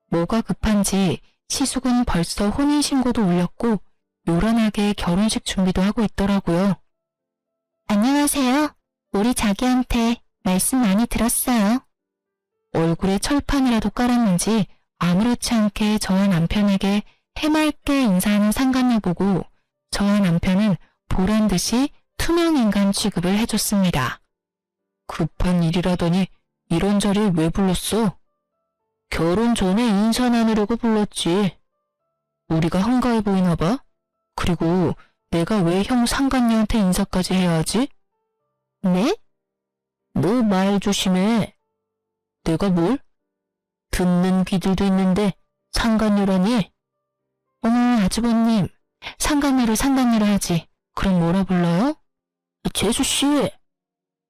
뭐가 급한지 시숙은 벌써 혼인신고도 올렸고 요란하게 결혼식 준비도 하고 있더라고요. 안녕하세요. 우리 자기한테 말씀 많이 들었어요. 얼굴에 철판이라도 깔았는지 아무렇지 않게 저와 남편에게 해맑게 인사하는 상간녀 보고 저와 남편은 보란듯이 투명인간 취급을 해줬습니다. 급한 일이라더니 이런 자리에 왜 불렀어? 결혼 전에 인사 나누려고 불렀지. 우리가 한가해 보이나 봐? 그리고 내가 왜 형 상간녀한테 인사까지 해야 하지? 네? 너 말 조심해. 내가 뭘? 듣는 귀들도 있는데 상간녀라니? 어머 아주버님, 상간녀를 상간녀라 하지. 그럼 뭐라 불러요? 재수씨.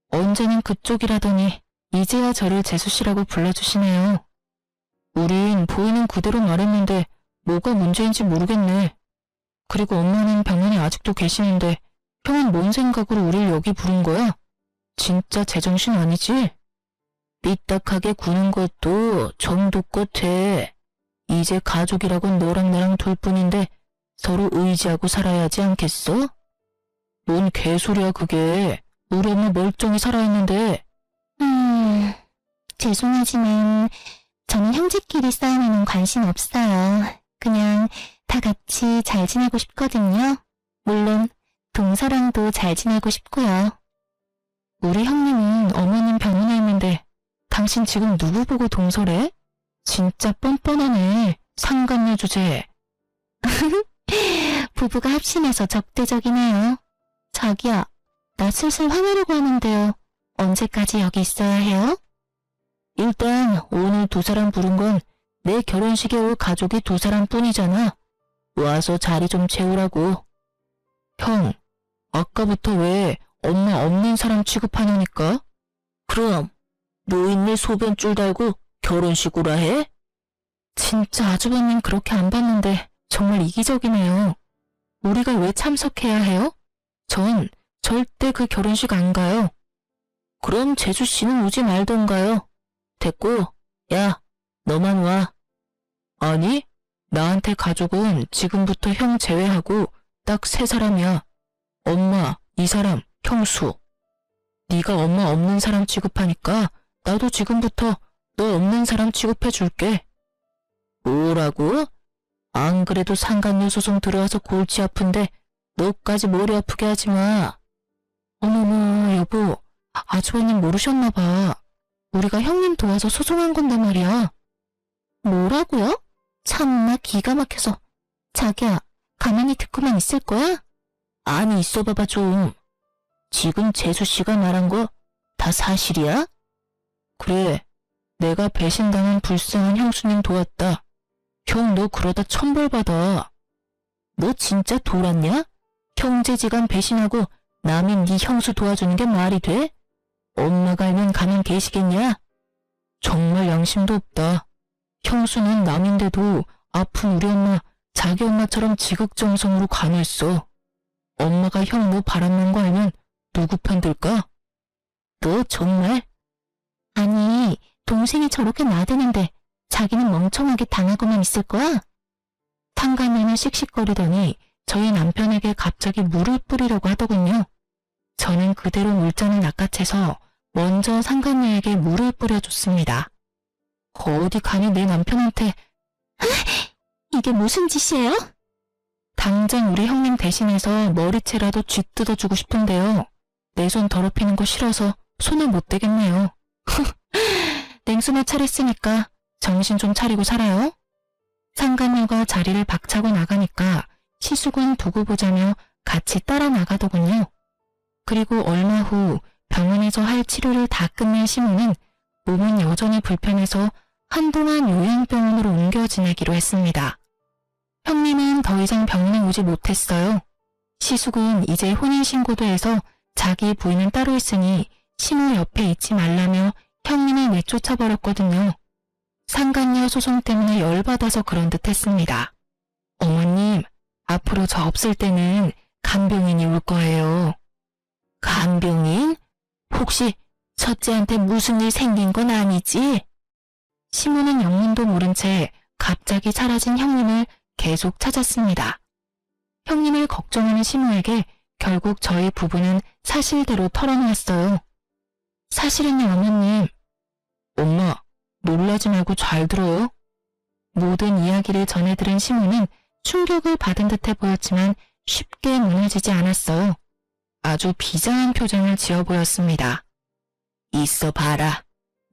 언제는 그쪽이라더니 이제야 저를 재수씨라고 불러주시네요. 우린 보이는 그대로 말했는데 뭐가 문제인지 모르겠네. 그리고 엄마는 병원에 아직도 계시는데 형은 뭔 생각으로 우릴 여기 부른 거야? 진짜 제정신 아니지? 삐딱하게 구는 것도 정도껏 해. 이제 가족이라곤 너랑 나랑 둘뿐인데 서로 의지하고 살아야지 않겠어? 뭔 개소리야 그게. 우리 엄마 멀쩡히 살아있는데. 죄송하지만 저는 형제끼리 싸움에는 관심 없어요. 그냥 다 같이 잘 지내고 싶거든요. 물론 동서랑도 잘 지내고 싶고요. 우리 형님은 어머님 병원에 있는데 당신 지금 누구 보고 동서래? 진짜 뻔뻔하네. 상간녀 주제. 부부가 합심해서 적대적이네요. 자기야, 나 슬슬 화내려고 하는데요. 언제까지 여기 있어야 해요? 일단 오늘 두 사람 부른 건 내 결혼식에 올 가족이 두 사람뿐이잖아. 와서 자리 좀 채우라고. 형, 아까부터 왜 엄마 없는 사람 취급하냐니까? 그럼 노인네 소변줄 달고 결혼식 오라 해? 진짜 아주버님 그렇게 안 봤는데 정말 이기적이네요. 우리가 왜 참석해야 해요? 전 절대 그 결혼식 안 가요. 그럼 재주씨는 오지 말던가요. 됐고, 야, 너만 와. 아니, 나한테 가족은 지금부터 형 제외하고 딱 3사람이야. 엄마, 이 사람, 형수. 네가 엄마 없는 사람 취급하니까 나도 지금부터 너 없는 사람 취급해줄게. 뭐라고? 안 그래도 상간녀 소송 들어와서 골치 아픈데 너까지 머리 아프게 하지 마. 어머머, 여보, 아주버님 모르셨나봐. 우리가 형님 도와서 소송한 건데 말이야. 뭐라고요? 참나 기가 막혀서. 자기야, 가만히 듣고만 있을 거야? 아니, 있어봐봐 좀. 지금 재수씨가 말한 거 다 사실이야? 그래, 내가 배신당한 불쌍한 형수님 도왔다. 형, 너 그러다 천벌받아. 너 진짜 돌았냐? 형제지간 배신하고 남인 네 형수 도와주는 게 말이 돼? 엄마가 알면 가만 계시겠냐? 정말 양심도 없다. 형수는 남인데도 아픈 우리 엄마 자기 엄마처럼 지극정성으로 간호했어. 엄마가 형 너 바람난 거 알면 누구 편 들까? 너 정말? 아니, 동생이 저렇게 나대는데 자기는 멍청하게 당하고만 있을 거야? 탕감이는 씩씩거리더니 저희 남편에게 갑자기 물을 뿌리려고 하더군요. 저는 그대로 물잔을 낚아채서 먼저 상간녀에게 물을 뿌려줬습니다. 어디 감히 내 남편한테. 이게 무슨 짓이에요? 당장 우리 형님 대신해서 머리채라도 쥐뜯어주고 싶은데요. 내 손 더럽히는 거 싫어서 손을 못 대겠네요. 냉수나 차렸으니까 정신 좀 차리고 살아요. 상간녀가 자리를 박차고 나가니까 시숙은 두고 보자며 같이 따라 나가더군요. 그리고 얼마 후 병원에서 할 치료를 다 끝낸 시모는 몸은 여전히 불편해서 한동안 요양병원으로 옮겨 지내기로 했습니다. 형님은 더 이상 병원에 오지 못했어요. 시숙은 이제 혼인신고도 해서 자기 부인은 따로 있으니 시모 옆에 있지 말라며 형님을 내쫓아버렸거든요. 상간녀 소송 때문에 열받아서 그런 듯 했습니다. 어머님, 앞으로 저 없을 때는 간병인이 올 거예요. 간병인? 혹시 첫째한테 무슨 일 생긴 건 아니지? 시모는 영문도 모른 채 갑자기 사라진 형님을 계속 찾았습니다. 형님을 걱정하는 시모에게 결국 저희 부부는 사실대로 털어놓았어요. 사실은요, 어머님. 엄마, 놀라지 말고 잘 들어요. 모든 이야기를 전해들은 시모는 충격을 받은 듯해 보였지만 쉽게 무너지지 않았어요. 아주 비장한 표정을 지어 보였습니다. 있어 봐라.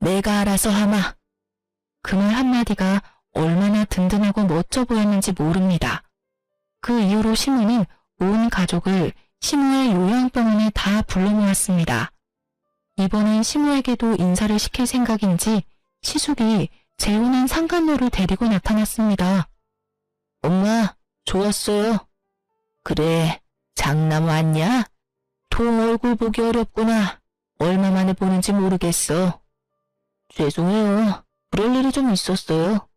내가 알아서 하마. 그 말 한마디가 얼마나 든든하고 멋져 보였는지 모릅니다. 그 이후로 시모는 온 가족을 시모의 요양병원에 다 불러 모았습니다. 이번엔 시모에게도 인사를 시킬 생각인지 시숙이 재혼한 상간녀를 데리고 나타났습니다. 엄마, 좋았어요. 그래, 장남 왔냐? 통 얼굴 보기 어렵구나. 얼마 만에 보는지 모르겠어. 죄송해요. 그럴 일이 좀 있었어요.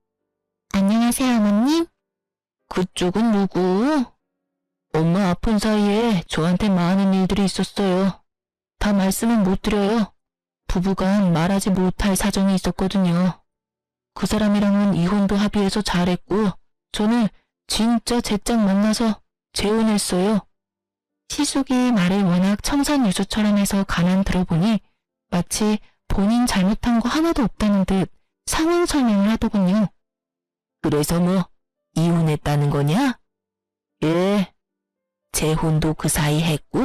안녕하세요, 어머님. 그쪽은 누구? 엄마 아픈 사이에 저한테 많은 일들이 있었어요. 다 말씀은 못 드려요. 부부간 말하지 못할 사정이 있었거든요. 그 사람이랑은 이혼도 합의해서 잘했고 저는 진짜 제짝 만나서 재혼했어요. 시숙이 말을 워낙 청산유수처럼 해서 가만 들어보니 마치 본인 잘못한 거 하나도 없다는 듯 상황 설명을 하더군요. 그래서 뭐 이혼했다는 거냐? 예. 재혼도 그 사이 했고?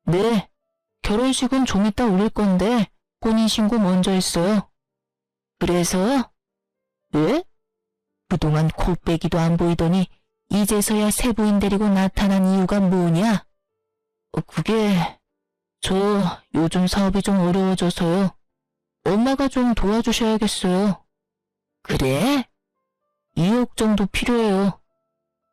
네. 결혼식은 좀 이따 올릴 건데 혼인신고 먼저 했어요. 그래서? 왜? 그동안 코빼기도 안 보이더니 이제서야 새 부인 데리고 나타난 이유가 뭐냐? 그게 저 요즘 사업이 좀 어려워져서요. 엄마가 좀 도와주셔야겠어요. 그래? 2억 정도 필요해요.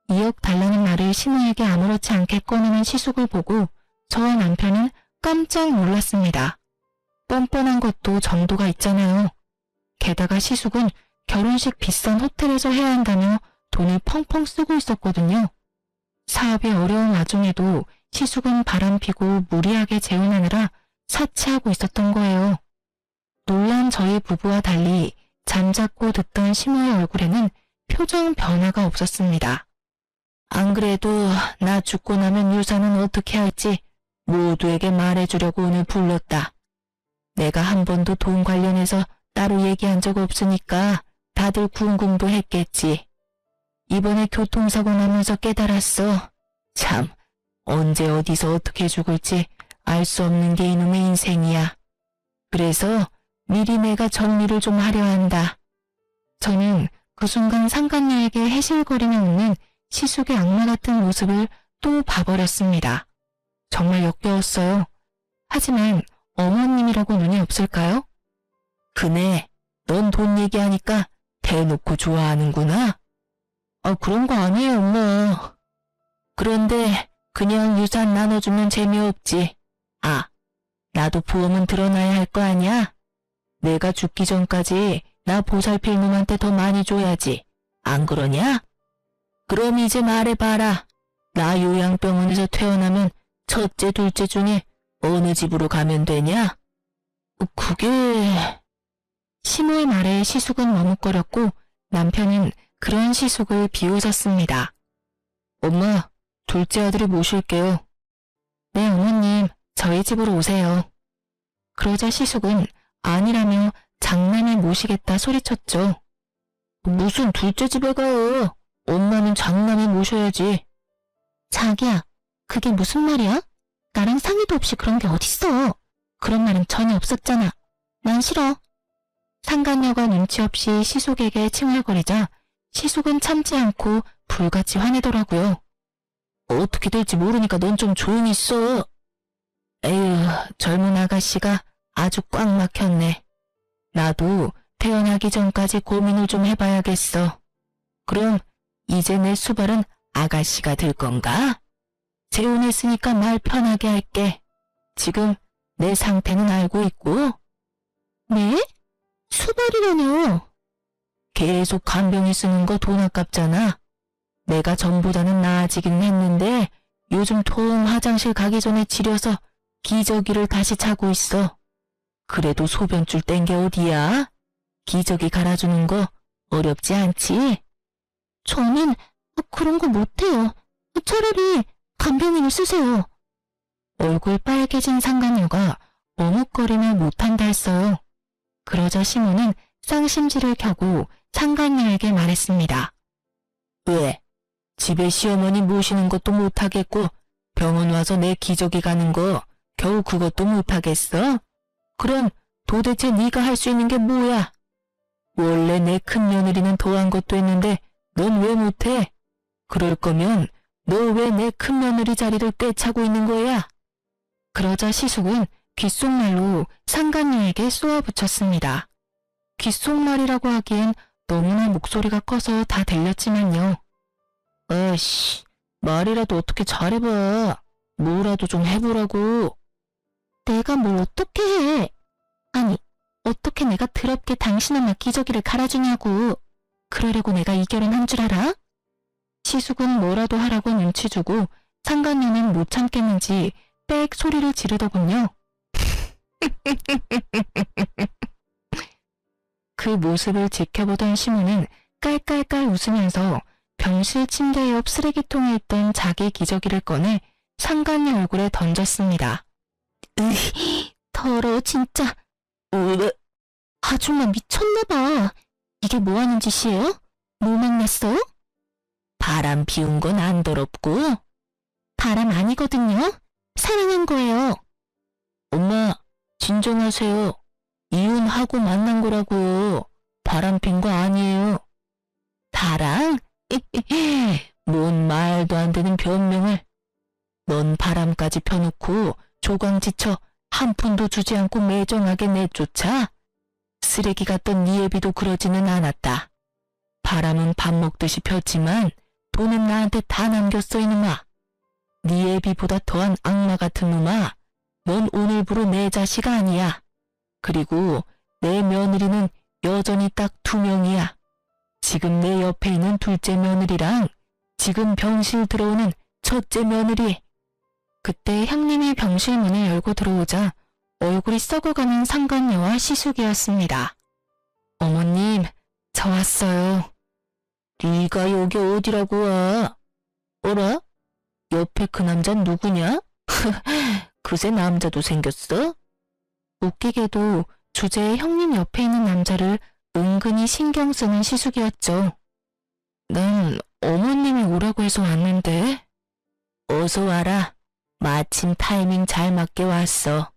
2억 달라는 말을 신우에게 아무렇지 않게 꺼내는 시숙을 보고 저와 남편은 깜짝 놀랐습니다. 뻔뻔한 것도 정도가 있잖아요. 게다가 시숙은 결혼식 비싼 호텔에서 해야 한다며 돈을 펑펑 쓰고 있었거든요. 사업이 어려운 와중에도 시숙은 바람피고 무리하게 재혼하느라 사치하고 있었던 거예요. 놀란 저희 부부와 달리 잠자코 듣던 시모의 얼굴에는 표정 변화가 없었습니다. 안 그래도 나 죽고 나면 유산은 어떻게 할지 모두에게 말해주려고 오늘 불렀다. 내가 한 번도 돈 관련해서 따로 얘기한 적 없으니까 다들 궁금도 했겠지. 이번에 교통사고 나면서 깨달았어. 참, 언제 어디서 어떻게 죽을지 알 수 없는 게 이놈의 인생이야. 그래서 미리 내가 정리를 좀 하려 한다. 저는 그 순간 상간녀에게 해실거리며 웃는 시숙의 악마 같은 모습을 또 봐버렸습니다. 정말 역겨웠어요. 하지만 어머님이라고 눈이 없을까요? 그네, 넌 돈 얘기하니까 대놓고 좋아하는구나. 그런 거 아니에요, 엄마. 그런데 그냥 유산 나눠주면 재미없지. 나도 보험은 들어놔야 할 거 아니야? 내가 죽기 전까지 나 보살필 놈한테 더 많이 줘야지. 안 그러냐? 그럼 이제 말해봐라. 나 요양병원에서 퇴원하면 첫째, 둘째 중에 어느 집으로 가면 되냐? 그게... 시모의 말에 시숙은 머뭇거렸고 남편은 그런 시숙을 비웃었습니다. 엄마, 둘째 아들이 모실게요. 네, 어머님, 저희 집으로 오세요. 그러자 시숙은 아니라며 장남이 모시겠다 소리쳤죠. 무슨 둘째 집에 가요? 엄마는 장남이 모셔야지. 자기야, 그게 무슨 말이야? 나랑 상의도 없이 그런 게 어딨어. 그런 말은 전혀 없었잖아. 난 싫어. 상간녀가 눈치 없이 시숙에게 칭얼거리자 시숙은 참지 않고 불같이 화내더라고요. 어떻게 될지 모르니까 넌 좀 조용히 있어. 에휴, 젊은 아가씨가 아주 꽉 막혔네. 나도 태어나기 전까지 고민을 좀 해봐야겠어. 그럼 이제 내 수발은 아가씨가 될 건가? 재혼했으니까 말 편하게 할게. 지금 내 상태는 알고 있고. 네? 수발이라뇨? 계속 간병이 쓰는 거 돈 아깝잖아. 내가 전보다는 나아지긴 했는데 요즘 통 화장실 가기 전에 지려서 기저귀를 다시 차고 있어. 그래도 소변줄 뗀 게 어디야? 기저귀 갈아주는 거 어렵지 않지? 저는 그런 거 못해요. 차라리 간병인을 쓰세요. 얼굴 빨개진 상간녀가 머뭇거리며 못한다 했어요. 그러자 시모는 쌍심지를 켜고 상간녀에게 말했습니다. 왜? 집에 시어머니 모시는 것도 못하겠고 병원 와서 내 기저귀 가는 거 겨우 그것도 못하겠어? 그럼 도대체 네가 할 수 있는 게 뭐야? 원래 내 큰며느리는 더한 것도 했는데 넌 왜 못해? 그럴 거면 너 왜 내 큰며느리 자리를 꿰차고 있는 거야? 그러자 시숙은 귓속말로 상간녀에게 쏘아붙였습니다. 귓속말이라고 하기엔 너무나 목소리가 커서 다 들렸지만요. 에이씨, 말이라도 어떻게 잘해봐. 뭐라도 좀 해보라고. 내가 뭘 어떻게 해? 아니, 어떻게 내가 더럽게 당신 엄마 기저귀를 갈아주냐고. 그러려고 내가 이 결혼한 줄 알아? 시숙은 뭐라도 하라고 눈치 주고 상간녀는 못 참겠는지 빽 소리를 지르더군요. 그 모습을 지켜보던 시모는 깔깔깔 웃으면서 병실 침대 옆 쓰레기통에 있던 자기 기저귀를 꺼내 상간녀 얼굴에 던졌습니다. 더러워 진짜. 아줌마 미쳤나봐. 이게 뭐하는 짓이에요? 뭐 만났어요? 바람 피운 건 안 더럽고. 바람 아니거든요. 사랑한 거예요. 엄마, 진정하세요. 이혼하고 만난 거라고요. 바람 핀 거 아니에요. 바람? 뭔 말도 안 되는 변명을. 넌 바람까지 펴놓고 조광지쳐 한 푼도 주지 않고 매정하게 내쫓아? 쓰레기 같던 네 애비도 그러지는 않았다. 바람은 밥 먹듯이 폈지만 돈은 나한테 다 남겼어 이놈아. 네 애비보다 더한 악마 같은 놈아. 넌 오늘부로 내 자식 아니야. 그리고 내 며느리는 여전히 딱 2명이야. 지금 내 옆에 있는 둘째 며느리랑 지금 병실 들어오는 첫째 며느리. 그때 형님이 병실 문을 열고 들어오자 얼굴이 썩어가는 상간녀와 시숙이었습니다. 어머님, 저 왔어요. 네가 여기 어디라고 와? 어라? 옆에 그 남잔 누구냐? 그새 남자도 생겼어? 웃기게도 주제에 형님 옆에 있는 남자를 은근히 신경 쓰는 시숙이었죠. 난 어머님이 오라고 해서 왔는데. 어서 와라. 마침 타이밍 잘 맞게 왔어.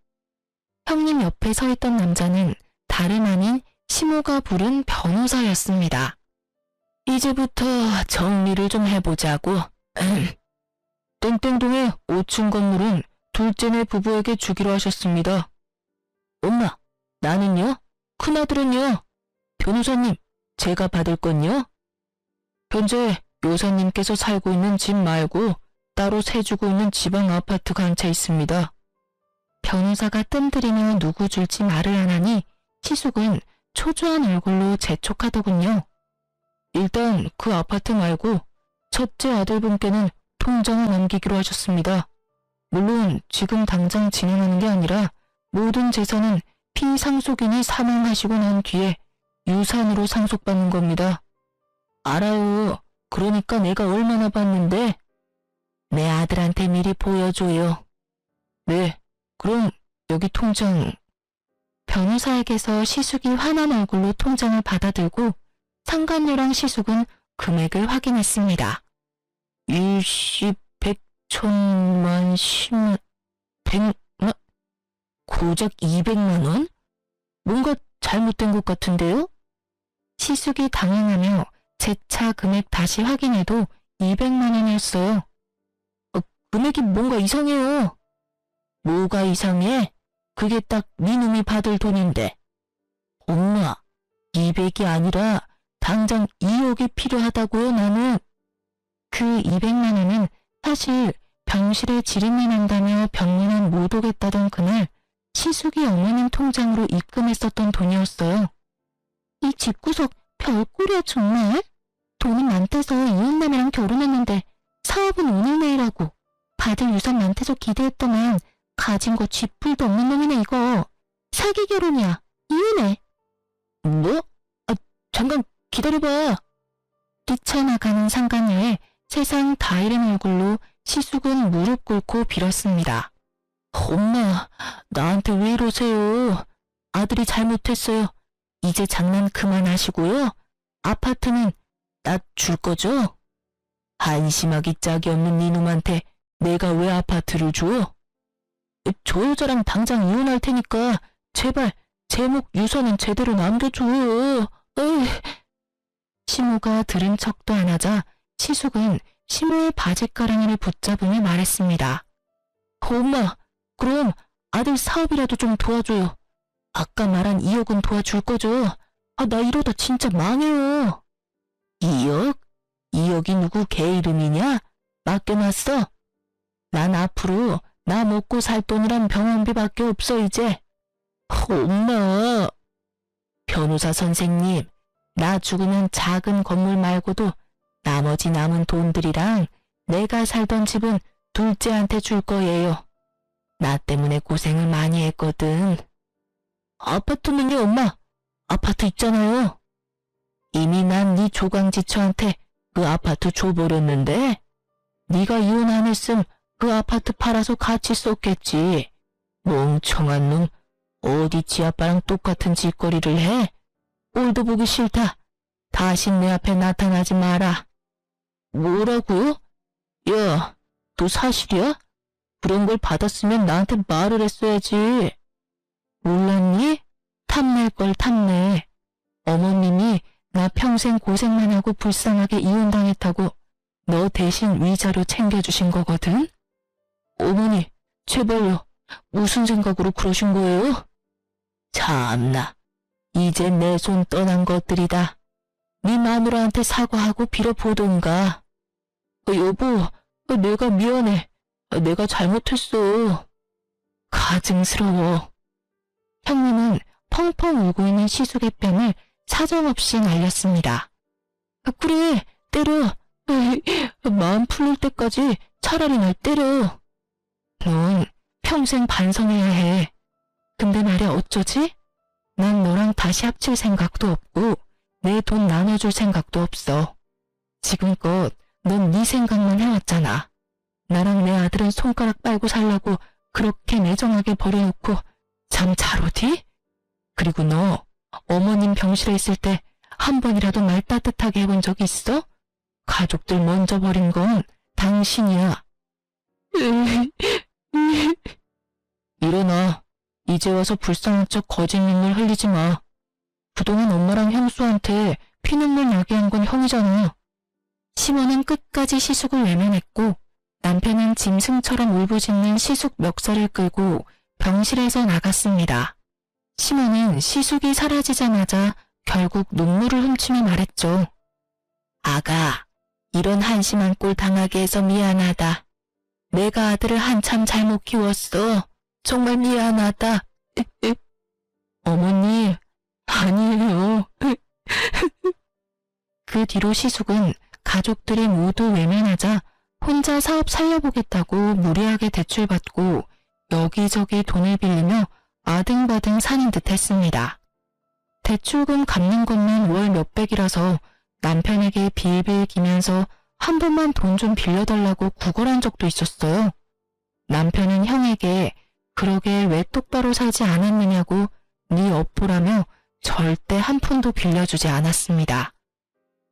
형님 옆에 서 있던 남자는 다름 아닌 시모가 부른 변호사였습니다. 이제부터 정리를 좀 해보자고. 땡땡동의 5층 건물은 둘째네 부부에게 주기로 하셨습니다. 엄마, 나는요? 큰아들은요? 변호사님, 제가 받을 건요? 현재 요사님께서 살고 있는 집 말고 따로 세주고 있는 지방 아파트가 한 채 있습니다. 변호사가 뜸들이며 누구 줄지 말을 안 하니 시숙은 초조한 얼굴로 재촉하더군요. 일단 그 아파트 말고 첫째 아들분께는 통장을 넘기기로 하셨습니다. 물론 지금 당장 진행하는 게 아니라 모든 재산은 피상속인이 사망하시고 난 뒤에 유산으로 상속받는 겁니다. 알아요. 그러니까 내가 얼마나 받는데? 내 아들한테 미리 보여줘요. 네, 그럼 여기 통장. 변호사에게서 시숙이 화난 얼굴로 통장을 받아들고 상간녀랑 시숙은 금액을 확인했습니다. 일시, 백, 천만, 10만, 100만, 고작 200만 원? 뭔가 잘못된 것 같은데요? 시숙이 당황하며 재차 금액 다시 확인해도 200만 원이었어요. 금액이 뭔가 이상해요. 뭐가 이상해? 그게 딱 네 놈이 받을 돈인데. 엄마, 200이 아니라 당장 2억이 필요하다고요, 나는. 그 200만 원은 사실 병실에 지린내 난다며 병문안 못 오겠다던 그날 시숙이 어머님 통장으로 입금했었던 돈이었어요. 이 집구석 별꼴이야 정말. 돈은 많대서 이웃남이랑 결혼했는데 사업은 오늘 내일하고 받을 유산 많대서 기대했더만 가진 거 쥐뿔도 없는 놈이네 이거. 사기 결혼이야. 이혼해. 뭐? 잠깐 기다려봐. 뛰쳐나가는 상간녀의 세상 다 잃은 얼굴로 시숙은 무릎 꿇고 빌었습니다. 엄마, 나한테 왜 이러세요? 아들이 잘못했어요. 이제 장난 그만하시고요. 아파트는 나 줄 거죠? 한심하기 짝이 없는 이놈한테 내가 왜 아파트를 줘? 저 여자랑 당장 이혼할 테니까 제발 제목 유서는 제대로 남겨줘. 에이. 시모가 들은 척도 안 하자 시숙은 시모의 바지가랑이를 붙잡으며 말했습니다. 엄마, 그럼 아들 사업이라도 좀 도와줘요. 아까 말한 2억은 도와줄 거죠? 나 이러다 진짜 망해요. 2억? 2억이 누구 개 이름이냐? 맡겨놨어? 난 앞으로 나 먹고 살 돈이란 병원비밖에 없어 이제. 엄마. 변호사 선생님, 나 죽으면 작은 건물 말고도 나머지 남은 돈들이랑 내가 살던 집은 둘째한테 줄 거예요. 나 때문에 고생을 많이 했거든. 아파트는요, 엄마? 아파트 있잖아요. 이미 난 네 조강지처한테 그 아파트 줘버렸는데 네가 이혼 안 했음 그 아파트 팔아서 같이 썼겠지. 멍청한 놈. 어디 지 아빠랑 똑같은 짓거리를 해? 꼴도 보기 싫다. 다신 내 앞에 나타나지 마라. 뭐라고요? 야, 너 사실이야? 그런 걸 받았으면 나한테 말을 했어야지. 몰랐니? 탐낼 걸 탐내. 어머님이 나 평생 고생만 하고 불쌍하게 이혼당했다고 너 대신 위자료 챙겨주신 거거든? 어머니, 제발요. 무슨 생각으로 그러신 거예요? 참나, 이제 내 손 떠난 것들이다. 네 마누라한테 사과하고 빌어보던가. 여보, 내가 미안해. 내가 잘못했어. 가증스러워. 형님은 펑펑 울고 있는 시숙의 뺨을 사정없이 날렸습니다. 그래, 때려. 마음 풀릴 때까지 차라리 날 때려. 넌 평생 반성해야 해. 근데 말야 어쩌지? 난 너랑 다시 합칠 생각도 없고 내 돈 나눠줄 생각도 없어. 지금껏 넌 네 생각만 해왔잖아. 나랑 내 아들은 손가락 빨고 살라고 그렇게 매정하게 버려놓고 잠 잘 오디? 그리고 너 어머님 병실에 있을 때 한 번이라도 말 따뜻하게 해본 적 있어? 가족들 먼저 버린 건 당신이야. 일어나. 이제 와서 불쌍한 척 거짓 눈물 흘리지 마. 그동안 엄마랑 형수한테 피눈물 나게 한 건 형이잖아. 시모는 끝까지 시숙을 외면했고 남편은 짐승처럼 울부짖는 시숙 멱살을 끌고 병실에서 나갔습니다. 시모는 시숙이 사라지자마자 결국 눈물을 훔치며 말했죠. 아가, 이런 한심한 꼴 당하게 해서 미안하다. 내가 아들을 한참 잘못 키웠어. 정말 미안하다. 어머니, 아니에요. 그 뒤로 시숙은 가족들이 모두 외면하자 혼자 사업 살려보겠다고 무리하게 대출받고 여기저기 돈을 빌리며 아등바등 사는 듯 했습니다. 대출금 갚는 것만 월 몇백이라서 남편에게 빌빌 기면서 한 번만 돈 좀 빌려달라고 구걸한 적도 있었어요. 남편은 형에게 그러게 왜 똑바로 살지 않았느냐고 네 업보라며 절대 한 푼도 빌려주지 않았습니다.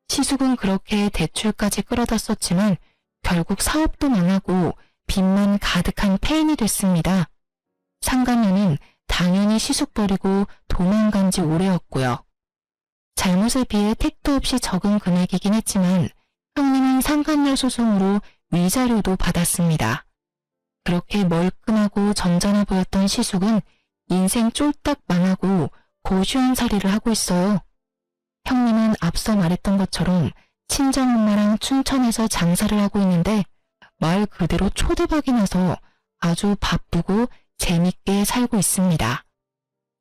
시숙은 그렇게 대출까지 끌어다 썼지만 결국 사업도 망하고 빚만 가득한 폐인이 됐습니다. 상간녀는 당연히 시숙 버리고 도망간 지 오래였고요. 잘못에 비해 택도 없이 적은 금액이긴 했지만 형님은 상간녀 소송으로 위자료도 받았습니다. 그렇게 멀끔하고 점잖아 보였던 시숙은 인생 쫄딱 망하고 고시원살이를 하고 있어요. 형님은 앞서 말했던 것처럼 친정엄마랑 춘천에서 장사를 하고 있는데 말 그대로 초대박이 나서 아주 바쁘고 재밌게 살고 있습니다.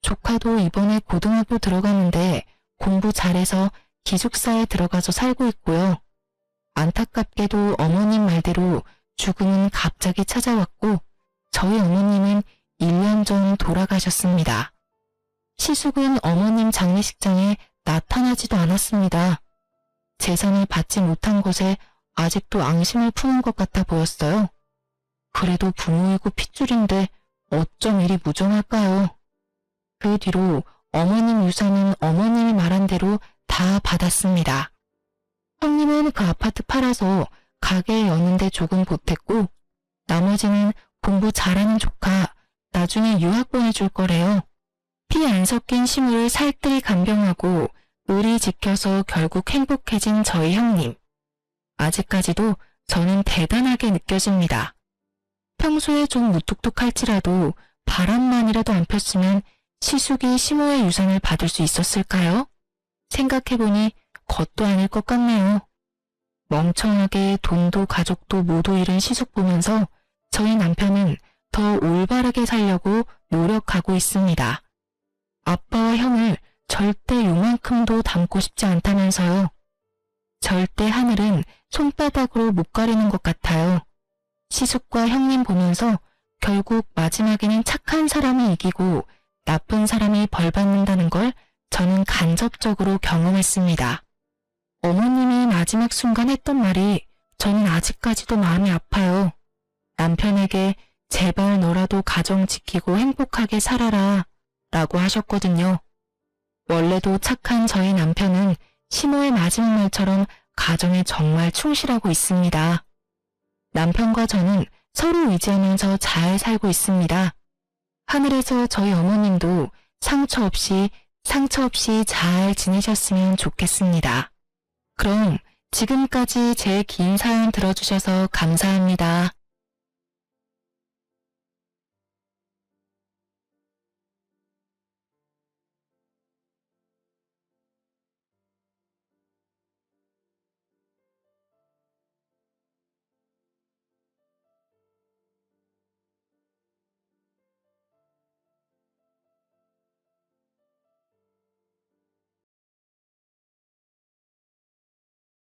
조카도 이번에 고등학교 들어가는데 공부 잘해서 기숙사에 들어가서 살고 있고요. 안타깝게도 어머님 말대로 죽음은 갑자기 찾아왔고 저희 어머님은 1년 전 돌아가셨습니다. 시숙은 어머님 장례식장에 나타나지도 않았습니다. 재산을 받지 못한 것에 아직도 앙심을 푸는 것 같아 보였어요. 그래도 부모이고 핏줄인데 어쩜 이리 무정할까요? 그 뒤로 어머님 유산은 어머님이 말한 대로 다 받았습니다. 형님은 그 아파트 팔아서 가게 여는데 조금 보탰고 나머지는 공부 잘하는 조카 나중에 유학 보내줄 거래요. 피 안 섞인 시무를 살뜰히 간병하고 의리 지켜서 결국 행복해진 저희 형님. 아직까지도 저는 대단하게 느껴집니다. 평소에 좀 무뚝뚝할지라도 바람만이라도 안 폈으면 시숙이 시모의 유산을 받을 수 있었을까요? 생각해보니 것도 아닐 것 같네요. 멍청하게 돈도 가족도 모두 잃은 시숙 보면서 저희 남편은 더 올바르게 살려고 노력하고 있습니다. 아빠와 형을 절대 요만큼도 닮고 싶지 않다면서요. 절대 하늘은 손바닥으로 못 가리는 것 같아요. 시숙과 형님 보면서 결국 마지막에는 착한 사람이 이기고 나쁜 사람이 벌 받는다는 걸 저는 간접적으로 경험했습니다. 어머님이 마지막 순간 했던 말이 저는 아직까지도 마음이 아파요. 남편에게 제발 너라도 가정 지키고 행복하게 살아라 라고 하셨거든요. 원래도 착한 저희 남편은 시모의 마지막 말처럼 가정에 정말 충실하고 있습니다. 남편과 저는 서로 의지하면서 잘 살고 있습니다. 하늘에서 저희 어머님도 상처 없이 잘 지내셨으면 좋겠습니다. 그럼 지금까지 제 긴 사연 들어주셔서 감사합니다.